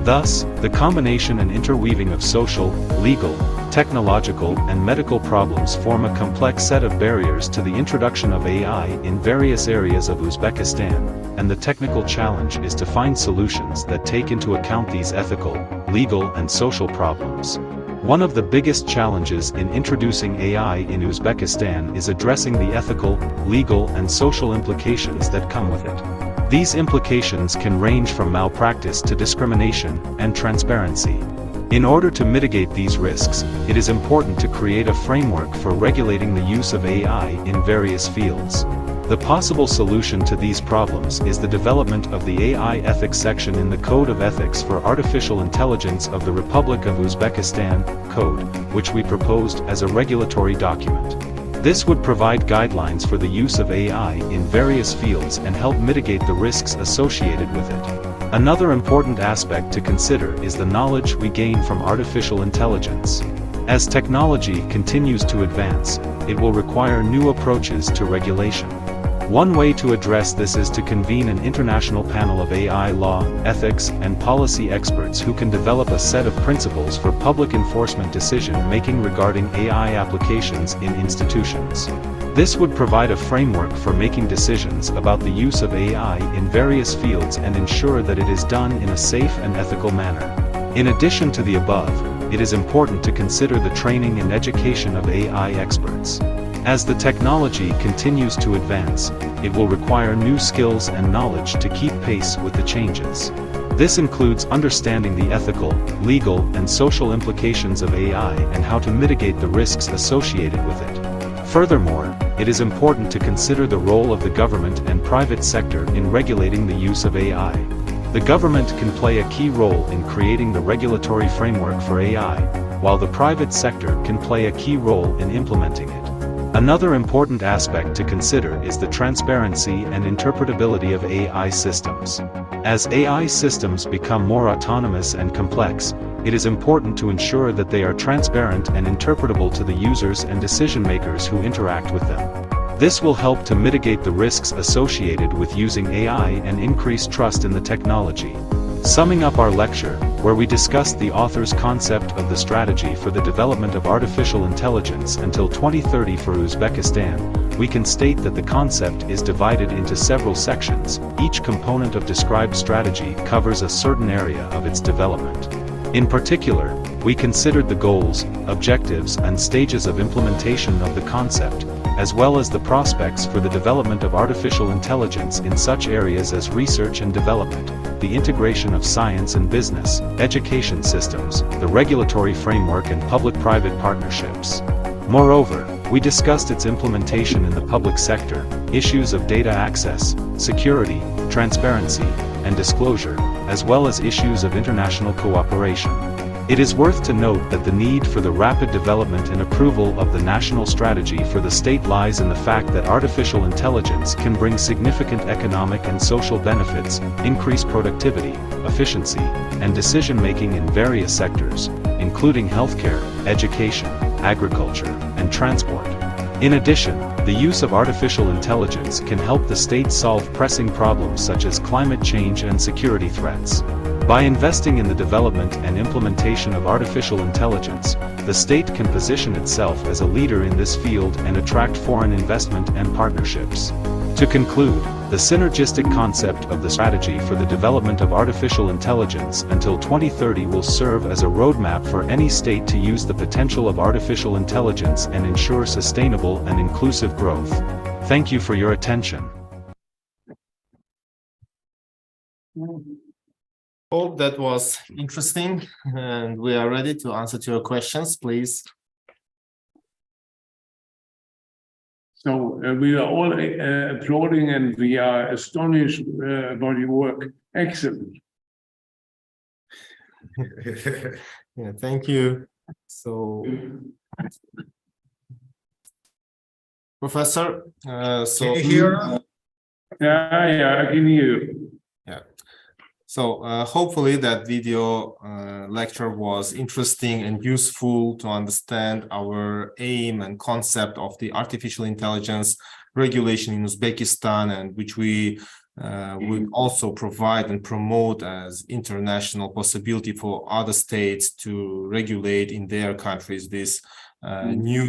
Thus, the combination and interweaving of social, legal, technological, and medical problems form a complex set of barriers to the introduction of AI in various areas of Uzbekistan, and the technical challenge is to find solutions that take into account these ethical, legal, and social problems. One of the biggest challenges in introducing AI in Uzbekistan is addressing the ethical, legal, and social implications that come with it. These implications can range from malpractice to discrimination and transparency. In order to mitigate these risks, it is important to create a framework for regulating the use of AI in various fields. The possible solution to these problems is the development of the AI ethics section in the Code of Ethics for Artificial Intelligence of the Republic of Uzbekistan, Code, which we proposed as a regulatory document. This would provide guidelines for the use of AI in various fields and help mitigate the risks associated with it. Another important aspect to consider is the knowledge we gain from artificial intelligence. As technology continues to advance, it will require new approaches to regulation. One way to address this is to convene an international panel of AI law, ethics, and policy experts who can develop a set of principles for public enforcement decision-making regarding AI applications in institutions. This would provide a framework for making decisions about the use of AI in various fields and ensure that it is done in a safe and ethical manner. In addition to the above, it is important to consider the training and education of AI experts. As the technology continues to advance, it will require new skills and knowledge to keep pace with the changes. This includes understanding the ethical, legal, and social implications of AI and how to mitigate the risks associated with it. Furthermore, it is important to consider the role of the government and private sector in regulating the use of AI. The government can play a key role in creating the regulatory framework for AI, while the private sector can play a key role in implementing it. Another important aspect to consider is the transparency and interpretability of AI systems. As AI systems become more autonomous and complex, it is important to ensure that they are transparent and interpretable to the users and decision-makers who interact with them. This will help to mitigate the risks associated with using AI and increase trust in the technology. Summing up our lecture, where we discussed the author's concept of the strategy for the development of artificial intelligence until 2030 for Uzbekistan, we can state that the concept is divided into several sections. Each component of described strategy covers a certain area of its development. In particular, we considered the goals, objectives, and stages of implementation of the concept, as well as the prospects for the development of artificial intelligence in such areas as research and development, the integration of science and business, education systems, the regulatory framework, and public-private partnerships. Moreover, we discussed its implementation in the public sector, issues of data access, security, transparency, and disclosure, as well as issues of international cooperation. It is worth to note that the need for the rapid development and approval of the national strategy for the state lies in the fact that artificial intelligence can bring significant economic and social benefits, increase productivity, efficiency, and decision-making in various sectors, including healthcare, education, agriculture, and transport. In addition, the use of artificial intelligence can help the state solve pressing problems such as climate change and security threats. By investing in the development and implementation of artificial intelligence, the state can position itself as a leader in this field and attract foreign investment and partnerships. To conclude, the synergistic concept of the strategy for the development of artificial intelligence until 2030 will serve as a roadmap for any state to use the potential of artificial intelligence and ensure sustainable and inclusive growth. Thank you for your attention. Hope that was interesting, and we are ready to answer to your questions, please. So we are all applauding and we are astonished about your work. Excellent. Yeah, thank you. So, Professor, Can you hear? Yeah, I can hear you. Yeah. So hopefully that video lecture was interesting and useful to understand our aim and concept of the artificial intelligence regulation in Uzbekistan, and which we will also provide and promote as international possibility for other states to regulate in their countries this new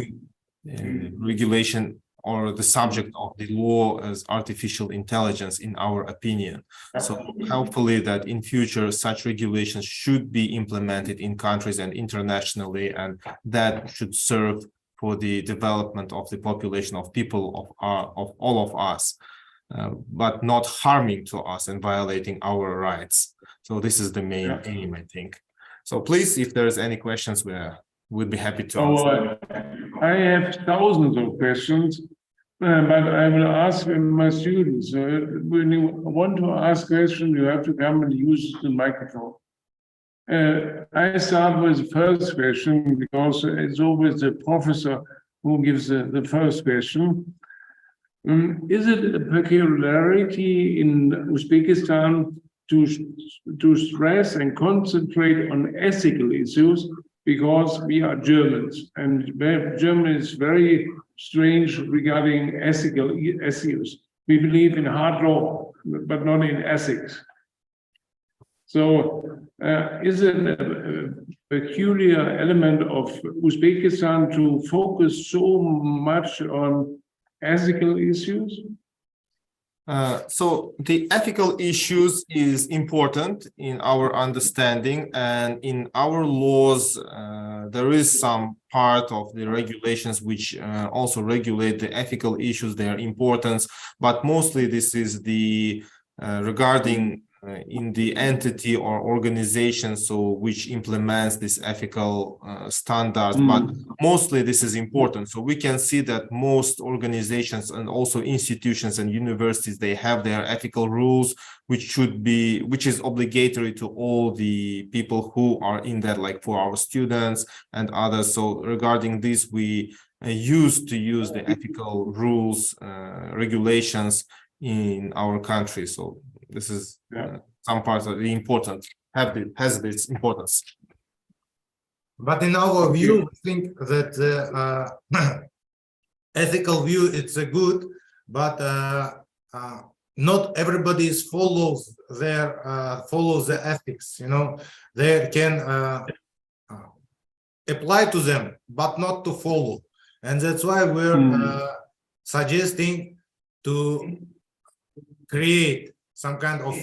regulation or the subject of the law as artificial intelligence, in our opinion. So hopefully that in future such regulations should be implemented in countries and internationally, and that should serve for the development of the population of people of all of us, but not harming to us and violating our rights. So this is the main aim, I think. So please, if there's any questions, we'd be happy to answer. I have thousands of questions, but I will ask my students. When you want to ask questions, you have to come and use the microphone. I start with the first question because it's always the professor who gives the first question. Is it a peculiarity in Uzbekistan to stress and concentrate on ethical issues because we are Germans, and Germany is very strange regarding ethical issues. We believe in hard law, but not in ethics. So, is it a peculiar element of Uzbekistan to focus so much on ethical issues? So the ethical issues is important in our understanding, and in our laws there is some part of the regulations which also regulate the ethical issues, their importance, but mostly this is the regarding in the entity or organization, so which implements this ethical standard, but mostly this is important. So we can see that most organizations and also institutions and universities, they have their ethical rules, which is obligatory to all the people who are in that, like for our students and others. So regarding this, we used to use the ethical rules, regulations in our country. So this is some parts of the important has this importance. But in our view, I think that ethical view it's a good, but not everybody follows the ethics. You know, they can apply to them, but not to follow, and that's why we're suggesting to create some kind of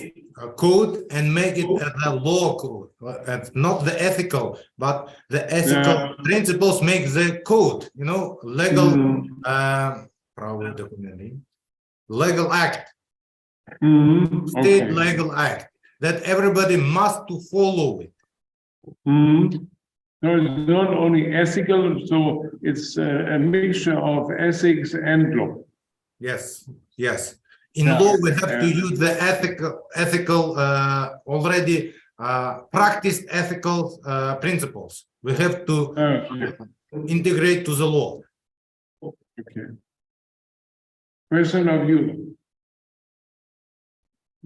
code and make it a law code, not the ethical, but the ethical principles make the code, you know, legal legal act, state legal act that everybody must to follow it. So it's not only ethical, so it's a mixture of ethics and law. Yes, yes. In law, we have to use the ethical already practiced ethical principles. We have to integrate to the law. Okay. Question of you.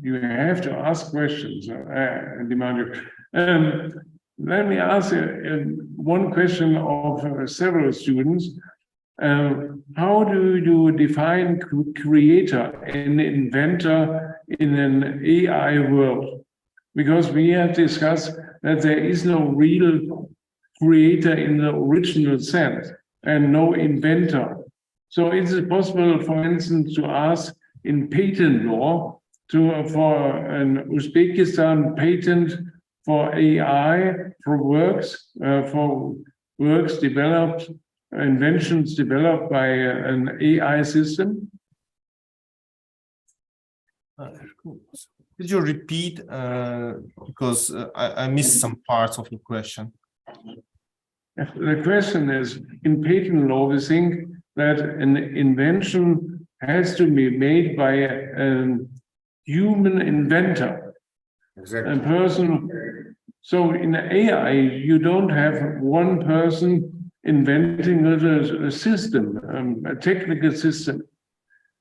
You have to ask questions. I demand you. Let me ask one question of several students. How do you define creator and inventor in an AI world? Because we have discussed that there is no real creator in the original sense and no inventor. So is it possible, for instance, to ask in patent law for an Uzbekistan patent for AI, for works developed, inventions developed by an AI system? Could you repeat, because I missed some parts of your question? The question is, in patent law, we think that an invention has to be made by a human inventor, a person. So in AI, you don't have one person inventing a system, a technical system.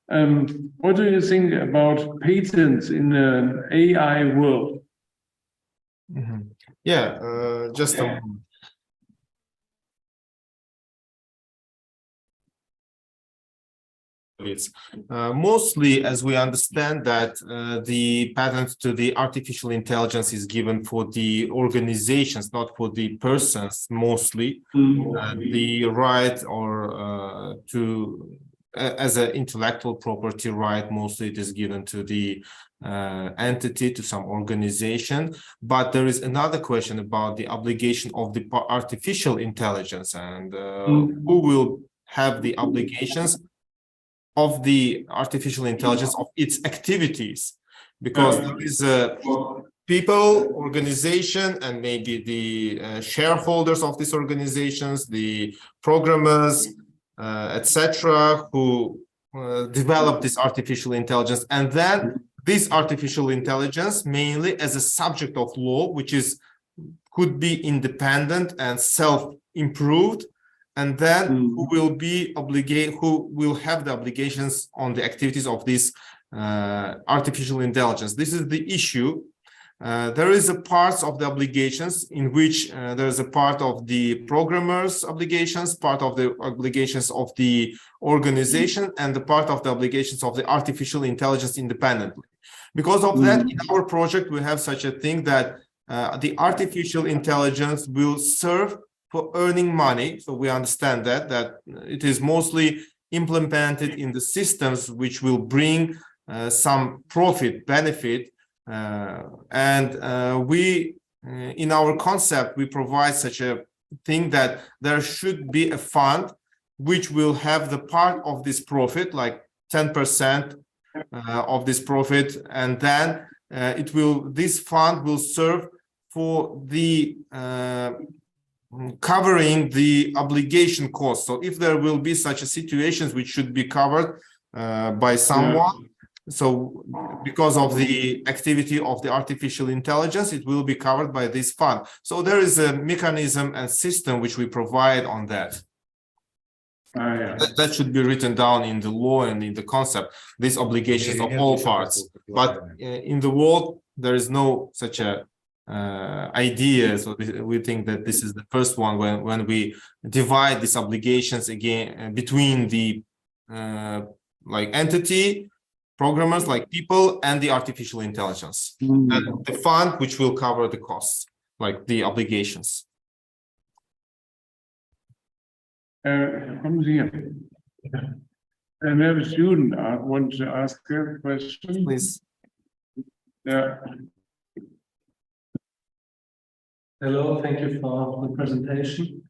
What do you think about patents in an AI world? Yeah, just a moment. Mostly, as we understand that the patent to the artificial intelligence is given for the organizations, not for the persons, mostly. The right or to as an intellectual property right, mostly it is given to the entity, to some organization. But there is another question about the obligation of the artificial intelligence, and who will have the obligations of the artificial intelligence, of its activities, because there is a people, organization, and maybe the shareholders of these organizations, the programmers, etc., who develop this artificial intelligence, and then this artificial intelligence mainly as a subject of law, which is could be independent and self-improved, and then who will be who will have the obligations on the activities of this artificial intelligence. This is the issue. there is a part of the obligations in which there is a part of the programmers obligations, part of the obligations of the organization, and the part of the obligations of the artificial intelligence independently. Because of that, in our project, we have such a thing that the artificial intelligence will serve for earning money. So we understand that it is mostly implemented in the systems which will bring some profit benefit. We in our concept, we provide such a thing that there should be a fund which will have the part of this profit, like 10% of this profit, and then this fund will serve for the covering the obligation costs. So if there will be such a situations which should be covered by someone, so because of the activity of the artificial intelligence, it will be covered by this fund. So there is a mechanism and system which we provide on that. That should be written down in the law and in the concept, these obligations of all parts. But in the world, there is no such a idea. So we think that this is the first one when we divide these obligations again between the like entity, programmers like people, and the artificial intelligence, and the fund which will cover the costs, like the obligations. Comes here. And we have a student wants to ask a question. Please. Yeah. Hello, thank you for the presentation.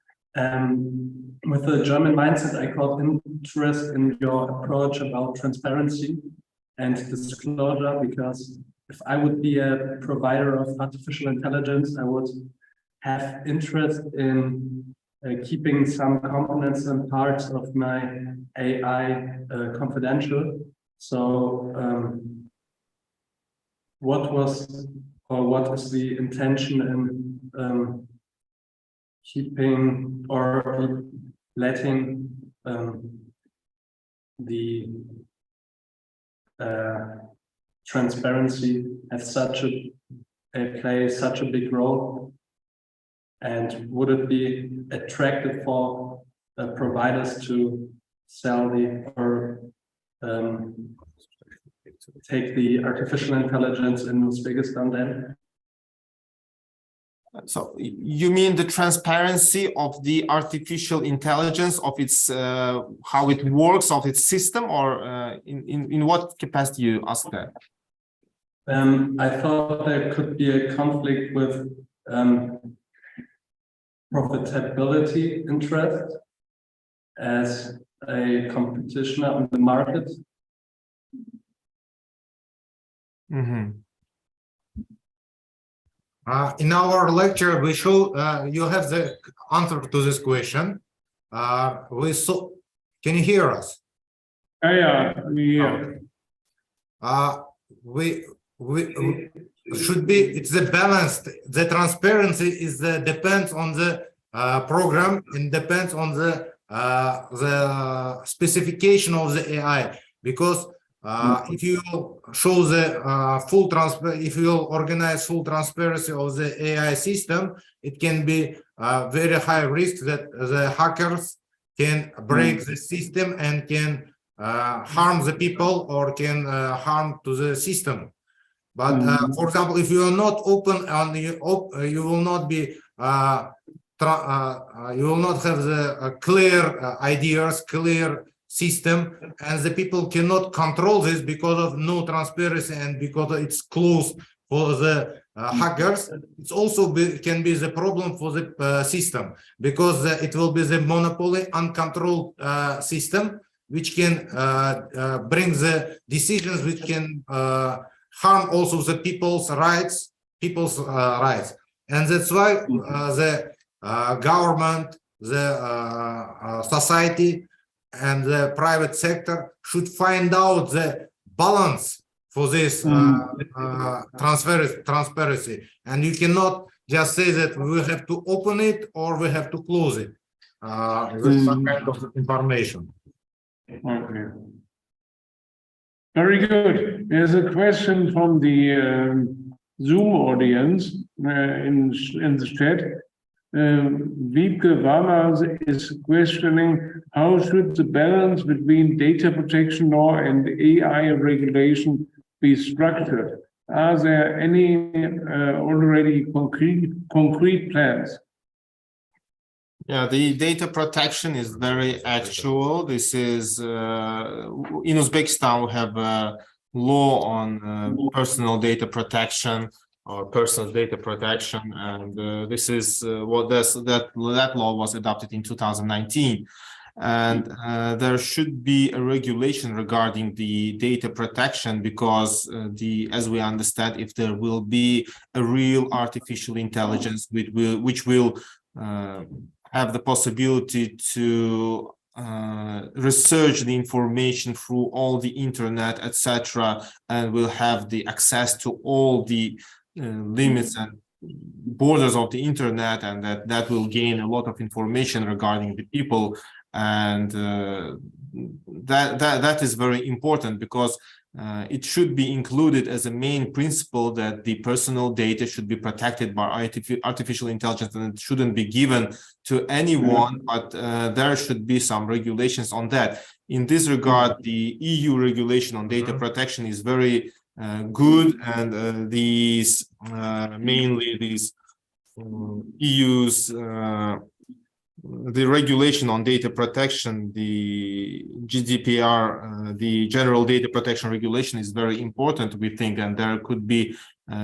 With the German mindset, I caught interest in your approach about transparency and disclosure, because if I would be a provider of artificial intelligence, I would have interest in keeping some components and parts of my AI confidential. So what is the intention in keeping or letting the transparency have play such a big role? And would it be attractive for providers to sell or take the artificial intelligence in Uzbekistan then? So you mean the transparency of the artificial intelligence, of its how it works, of its system, or in what capacity you ask that? I thought there could be a conflict with profitability interest as a competition on the market. Mm-hmm. In our lecture, we show you have the answer to this question. Can you hear us? Yeah. We should be. It's the balanced. The transparency is depends on the program and depends on the specification of the AI, because if you show the if you organize full transparency of the AI system, it can be very high risk that the hackers can break the system and can harm the people or can harm to the system. But for example, if you are not open and you will not be you will not have the clear ideas, clear system, and the people cannot control this because of no transparency and because it's closed for the hackers. It's also can be the problem for the system, because it will be the monopoly, uncontrolled system, which can bring the decisions which can harm also the people's rights, and that's why the government, the society, and the private sector should find out the balance for this transparency, and you cannot just say that we have to open it or we have to close it with some kind of information. Okay. Very good. There's a question from the Zoom audience in the chat. Wiebke Wammers is questioning how should the balance between data protection law and AI regulation be structured? Are there any already concrete plans? Yeah, the data protection is very actual. This is in Uzbekistan, we have a law on personal data protection or personal data protection, and this is that law was adopted in 2019. And there should be a regulation regarding the data protection because as we understand, if there will be a real artificial intelligence which will have the possibility to research the information through all the internet, etc., and will have the access to all the limits and borders of the internet, and that will gain a lot of information regarding the people. And that is very important because it should be included as a main principle that the personal data should be protected by artificial intelligence, and it shouldn't be given to anyone, but there should be some regulations on that. In this regard, the EU regulation on data protection is very good, and these mainly these EU's the regulation on data protection, the GDPR, the General Data Protection Regulation is very important, we think, and there could be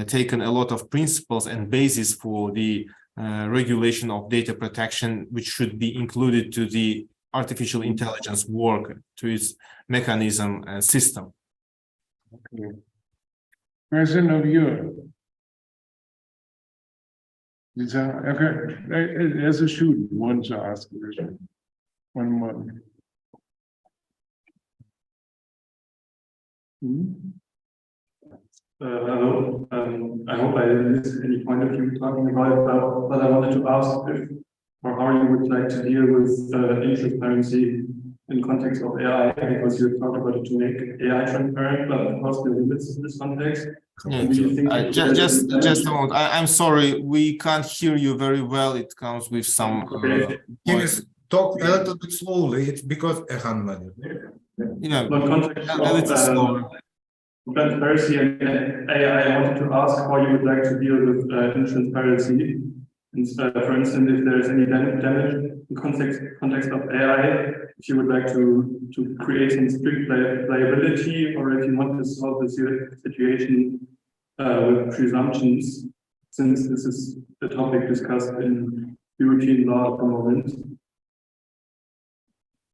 taken a lot of principles and basis for the regulation of data protection, which should be included to the artificial intelligence work, to its mechanism and system. Okay. Question of you. Okay, there's a student who wants to ask a question. One more. Hello. I hope I didn't miss any point of view talking about it, but I wanted to ask if or how you would like to deal with intransparency in context of AI, because you talked about it to make AI transparent, but of course there are limits in this context. Yeah. Just a moment. I'm sorry, we can't hear you very well. It comes with some. Can you talk a little bit slowly? It's because Yeah, context a little slower. Transparency and AI, I wanted to ask how you would like to deal with intransparency. For instance, if there is any damage in context of AI, if you would like to create some strict liability, or if you want to solve the situation with presumptions, since this is the topic discussed in European law at the moment.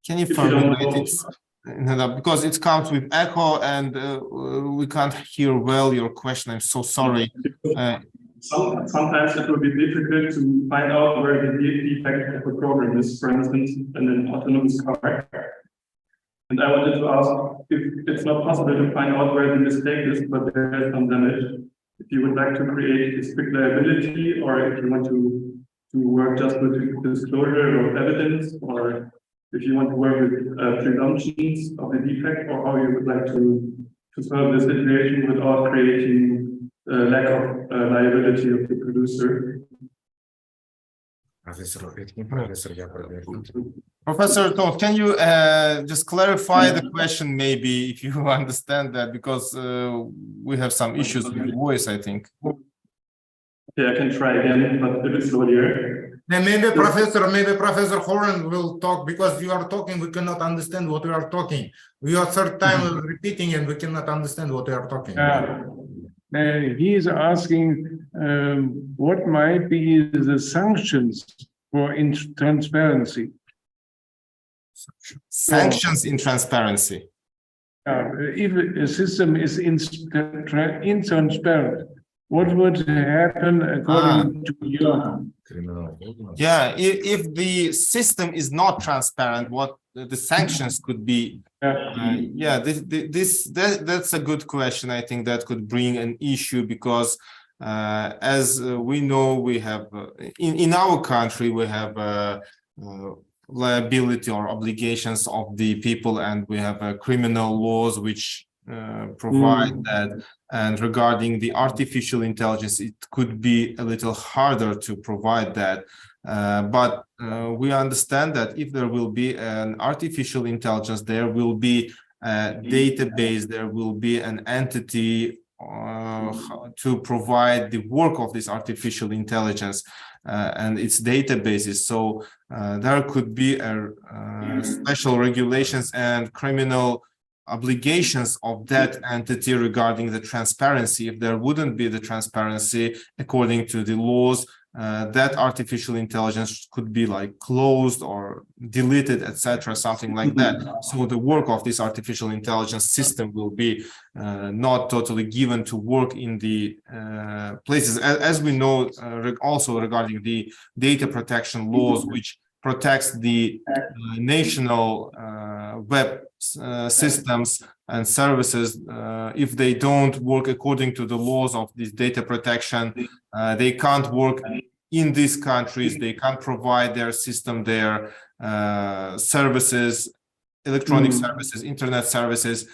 Can you formulate it? Because it comes with echo and we can't hear well your question. I'm so sorry. Sometimes it will be difficult to find out where the defect of the program is, for instance, in an autonomous car. And I wanted to ask if it's not possible to find out where the mistake is, but there is some damage. If you would like to create a strict liability, or if you want to work just with disclosure of evidence, or if you want to work with presumptions of the defect, or how you would like to solve the situation without creating lack of liability of the producer. Professor Toth, can you just clarify the question, maybe, if you understand that, because we have some issues with the voice, I think. Okay, I can try again, but if it's slow here. Maybe Professor Horan will talk, because you are talking, we cannot understand what we are talking. We are third time repeating and we cannot understand what we are talking. He is asking what might be the sanctions for transparency. Sanctions in transparency. If a system is intransparent, what would happen according to you? Yeah, if the system is not transparent, what the sanctions could be? Yeah, that's a good question. I think that could bring an issue because, as we know, we have in our country we have liability or obligations of the people, and we have criminal laws which provide that. And regarding the artificial intelligence, it could be a little harder to provide that. But we understand that if there will be an artificial intelligence, there will be a database, there will be an entity to provide the work of this artificial intelligence and its databases. So there could be special regulations and criminal obligations of that entity regarding the transparency. If there wouldn't be the transparency according to the laws, that artificial intelligence could be like closed or deleted, etc., something like that. So the work of this artificial intelligence system will be not totally given to work in the places, as we know, also regarding the data protection laws, which protects the national web systems and services. If they don't work according to the laws of this data protection, they can't work in these countries, they can't provide their system, their services, electronic services, internet services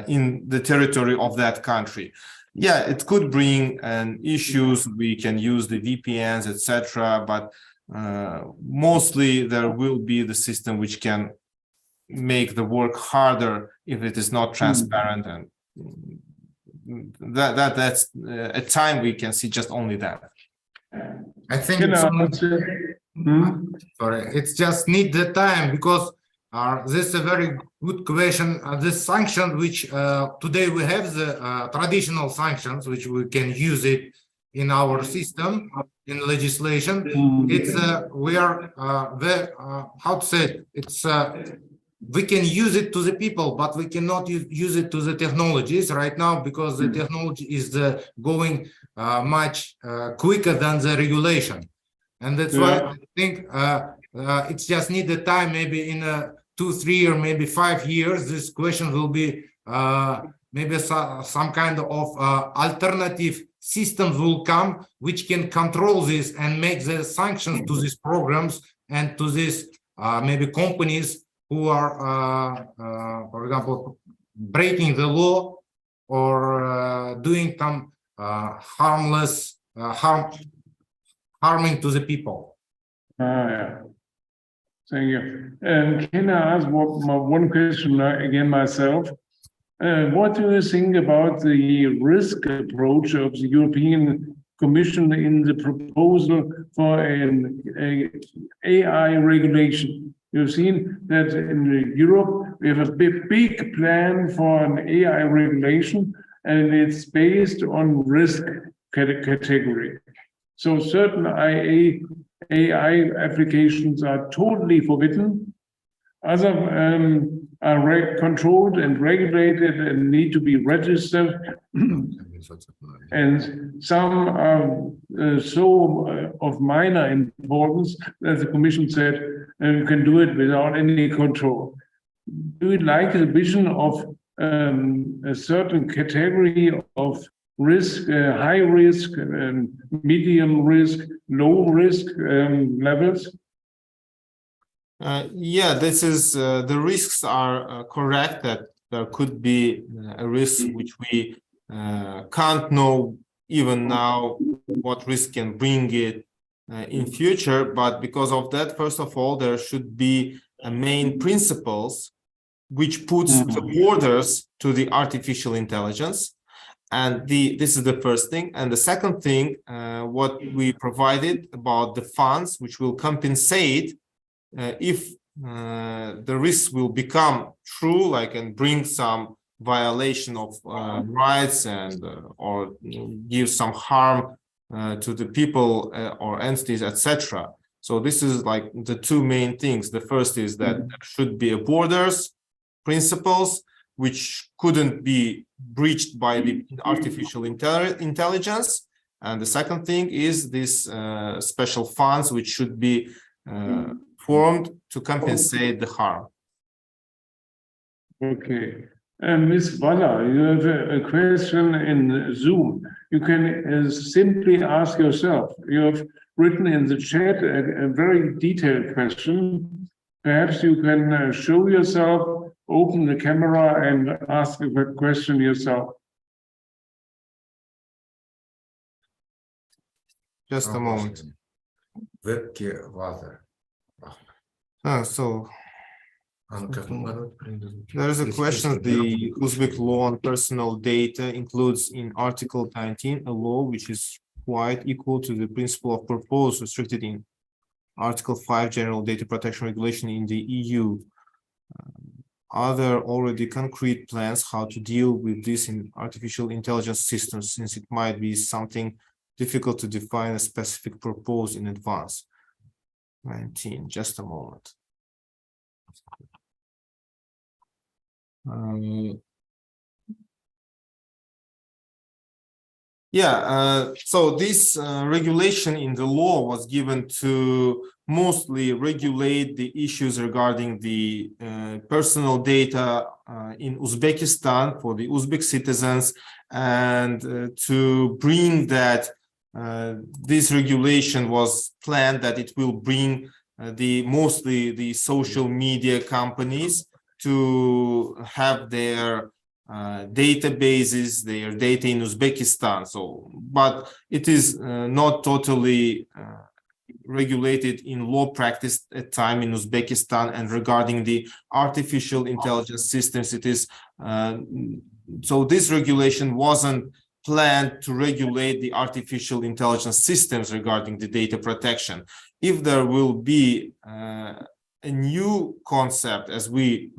in the territory of that country. Yeah, it could bring issues. We can use the VPNs, etc., but mostly there will be the system which can make the work harder if it is not transparent, and that's a time we can see just only that. I think sorry, it's just need the time, because this is a very good question. This sanction, which today we have the traditional sanctions, which we can use it in our system in legislation. It's we are how to say it? It's we can use it to the people, but we cannot use it to the technologies right now, because the technology is going much quicker than the regulation, and that's why I think it's just need the time. Maybe in 2, 3, or maybe 5 years, this question will be maybe some kind of alternative systems will come which can control this and make the sanctions to these programs and to these maybe companies who are, for example, breaking the law or doing some harming to the people. Yeah. Thank you. And can I ask one question again myself? What do you think about the risk approach of the European Commission in the proposal for an AI regulation? You've seen that in Europe, we have a big plan for an AI regulation, and it's based on risk category. So certain AI applications are totally forbidden. Other are controlled and regulated and need to be registered. And some are so of minor importance that the Commission said you can do it without any control. Do you like the vision of a certain category of risk, high risk, medium risk, low risk levels? Yeah, this is the risks are correct, that there could be a risk which we can't know even now what risk can bring it in future. But because of that, first of all, there should be a main principles which puts the borders to the artificial intelligence. And this is the first thing. And the second thing, what we provided about the funds which will compensate if the risks will become true, like, and bring some violation of rights and or give some harm to the people or entities, etc. So this is like the two main things. The first is that there should be a borders principles which couldn't be breached by the artificial intelligence, and the second thing is this special funds which should be formed to compensate the harm. Okay. Ms. Valla, you have a question in Zoom. You can simply ask yourself. You have written in the chat a very detailed question. Perhaps you can show yourself open the camera and ask a question yourself. Just a moment. So there is a question. The Uzbek law on personal data includes in Article 19 a law which is quite equal to the principle of purpose restricted in Article 5 General Data Protection Regulation in the EU. Are there already concrete plans how to deal with this in artificial intelligence systems, since it might be something difficult to define a specific purpose in advance? 19, just a moment. So this regulation in the law was given to mostly regulate the issues regarding the personal data in Uzbekistan for the Uzbek citizens, and to bring that this regulation was planned that it will bring mostly the social media companies to have their databases, their data in Uzbekistan. So, but it is not totally regulated in law practice at time in Uzbekistan. And regarding the artificial intelligence systems, it is so this regulation wasn't planned to regulate the artificial intelligence systems regarding the data protection. If there will be a new concept, as we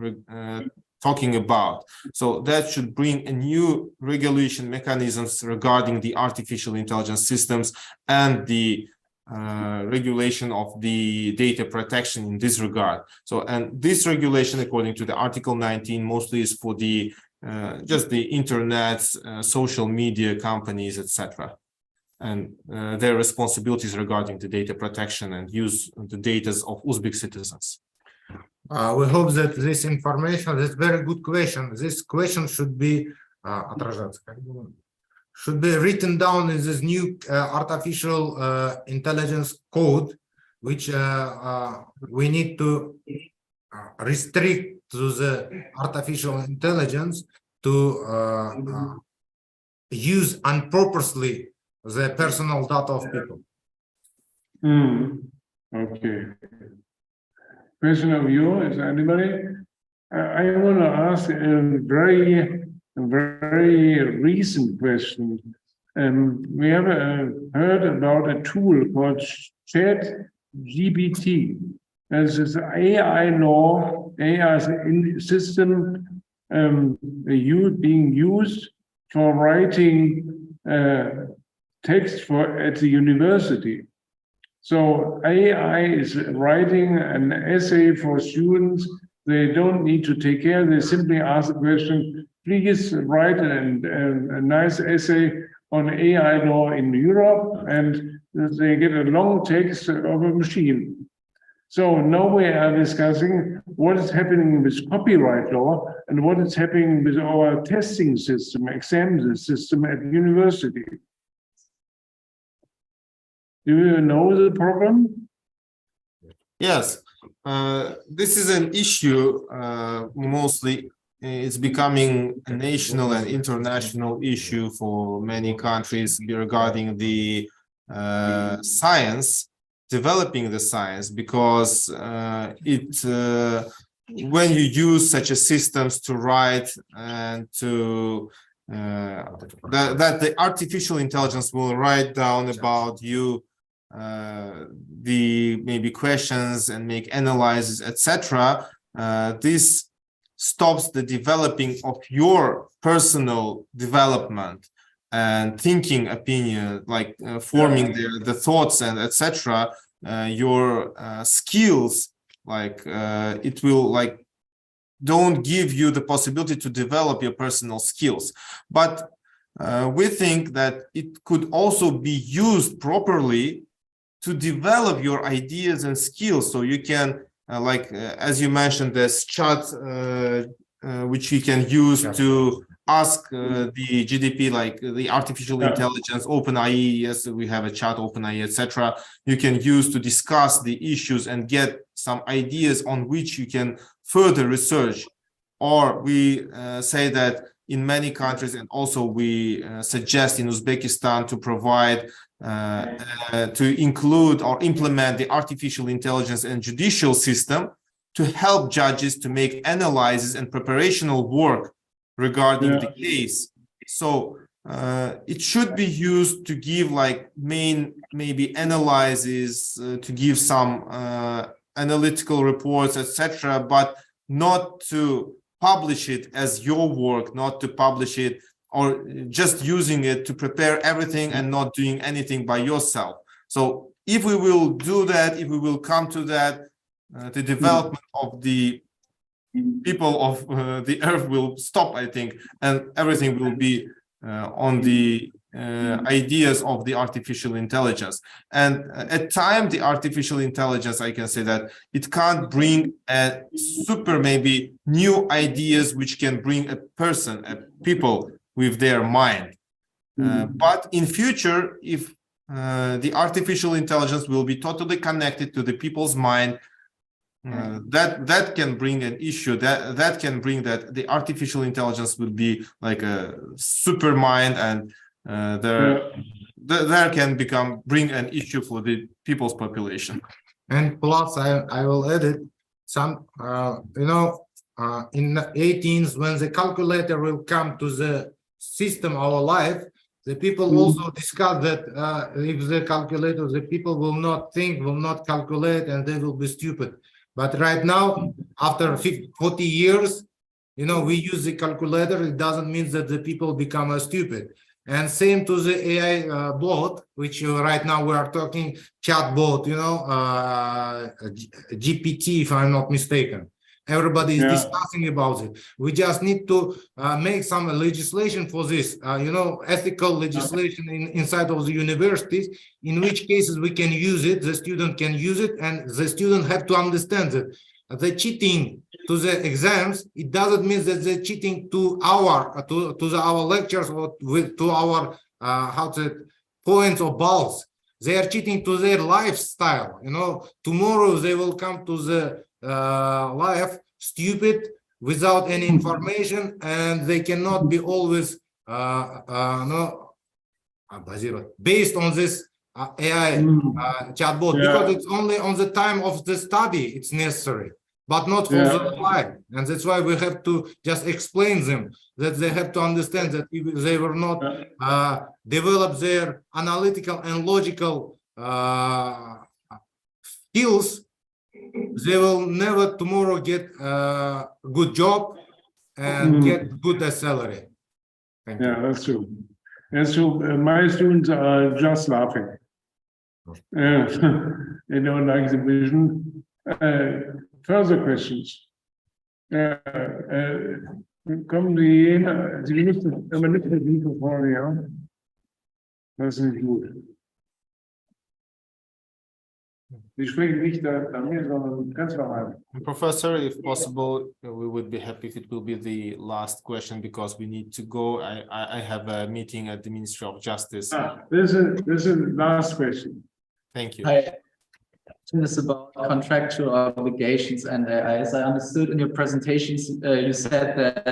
talking about, so that should bring a new regulation mechanisms regarding the artificial intelligence systems and the regulation of the data protection in this regard. So, and this regulation, according to the Article 19, mostly is for the just the internet, social media companies, etc., and their responsibilities regarding the data protection and use the data of Uzbek citizens. We hope that this information, this very good question, this question should be written down in this new artificial intelligence code, which we need to restrict to the artificial intelligence to use unpurposely the personal data of people. Okay. Question of you, is anybody? I want to ask a very recent question. We have heard about a tool called ChatGPT. There's this AI law, AI system being used for writing text at the university. So AI is writing an essay for students. They don't need to take care. They simply ask the question, please write a nice essay on AI law in Europe, and they get a long text of a machine. So now we are discussing what is happening with copyright law and what is happening with our testing system, exam system at university. Do you know the problem? Yes, this is an issue. Mostly, it's becoming a national and international issue for many countries regarding the science, developing the science, because when you use such a systems to write and to that the artificial intelligence will write down about you the maybe questions and make analyses, etc. This stops the developing of your personal development and thinking opinion, like forming the thoughts and etc. Your skills, like it will like don't give you the possibility to develop your personal skills. But we think that it could also be used properly to develop your ideas and skills. So you can, as you mentioned, this chat, which you can use to ask the GDP, like the artificial intelligence, OpenAI, yes, we have a chat, OpenAI, etc. You can use to discuss the issues and get some ideas on which you can further research or we say that in many countries, and also we suggest in Uzbekistan to provide, to include or implement the artificial intelligence and judicial system to help judges to make analysis and preparational work regarding the case. So it should be used to give like maybe analysis, to give some analytical reports, etc., but not to publish it as your work, not to publish it or just using it to prepare everything and not doing anything by yourself. So if we will do that, if we will come to that, the development of the people of the earth will stop, I think, and everything will be on the ideas of the artificial intelligence. And at time, the artificial intelligence, I can say that it can't bring a super maybe new ideas which can bring a person, a people with their mind. But in future, if the artificial intelligence will be totally connected to the people's mind, that can bring an issue, that can bring that the artificial intelligence will be like a super mind, and there can bring an issue for the people's population. And plus, I will add it, some, in the 18th, when the calculator will come to the system of our life, the people also discuss that if the calculator, the people will not think, will not calculate, and they will be stupid. But right now, after 40 years, we use the calculator. It doesn't mean that the people become stupid. And same to the AI bot, which right now we are talking chat bot, GPT, if I'm not mistaken. Everybody is discussing about it. We just need to make some legislation for this, ethical legislation inside of the universities, in which cases we can use it, the student can use it, and the student have to understand that the cheating to the exams, it doesn't mean that they're cheating to our lectures or to our points or balls. They are cheating to their lifestyle. Tomorrow they will come to the life stupid without any information, and they cannot be always based on this AI chatbot, because it's only on the time of the study it's necessary, but not for the life. And that's why we have to just explain them that they have to understand that if they were not develop their analytical and logical skills, they will never tomorrow get a good job and get good salary. Thank you. That's true. That's true. My students are just laughing. They don't like the vision. Further questions? Kommen Sie müssen immer nicht das Mikrofon, ja? Das ist nicht gut. Sie sprechen nicht da mir, sondern ganz normal. Professor, if possible, we would be happy if it will be the last question, because we need to go. I have a meeting at the Ministry of Justice. This is the last question. Thank you. Hi. This is about contractual obligations, and as I understood in your presentations, you said that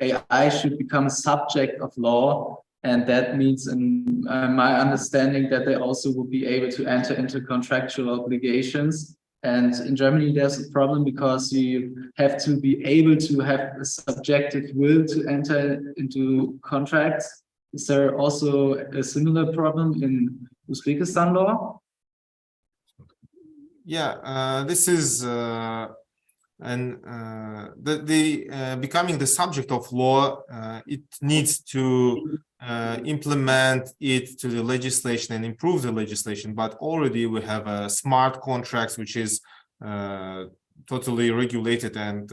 AI should become a subject of law, and that means, in my understanding, that they also will be able to enter into contractual obligations. And in Germany, there's a problem because you have to be able to have a subjective will to enter into contracts. Is there also a similar problem in Uzbekistan law? Yeah, this is becoming the subject of law. It needs to implement it to the legislation and improve the legislation. But already we have smart contracts, which is totally regulated and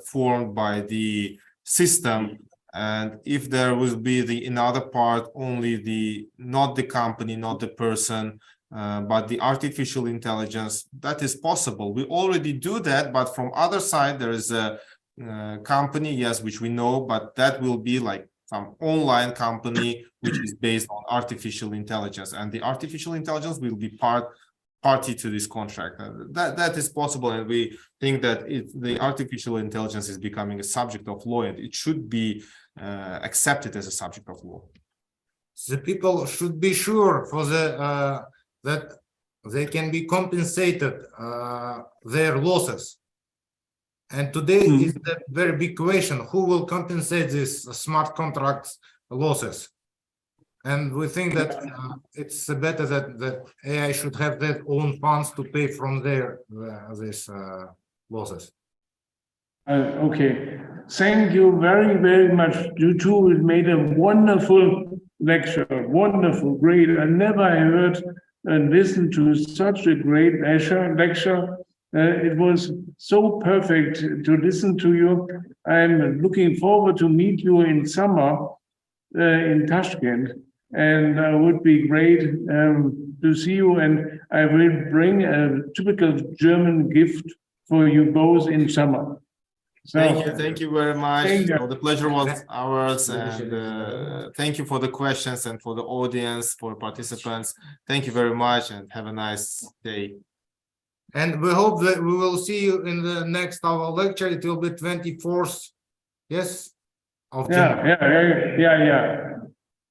formed by the system. And if there will be another part, only not the company, not the person, but the artificial intelligence, that is possible. We already do that, but from other side, there is a company, yes, which we know, but that will be like some online company, which is based on artificial intelligence. And the artificial intelligence will be part party to this contract. That is possible, and we think that the artificial intelligence is becoming a subject of law, and it should be accepted as a subject of law. The people should be sure for that they can be compensated their losses. And today is the very big question: who will compensate these smart contracts losses? And we think that it's better that AI should have their own funds to pay from these losses. Okay, thank you very, very much. You two made a wonderful lecture, wonderful, great. I never heard and listened to such a great lecture. It was so perfect to listen to you. I'm looking forward to meet you in summer in Tashkent, and it would be great to see you. And I will bring a typical German gift for you both in summer. So, thank you very much. So the pleasure was ours, and thank you for the questions and for the audience, for participants. Thank you very much, and have a nice day. And we hope that we will see you in the next our lecture. It will be 24th, yes, of January. Yeah.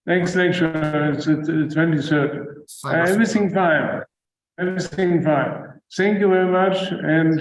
Next lecture is the 23rd. Everything fine. Thank you very much, and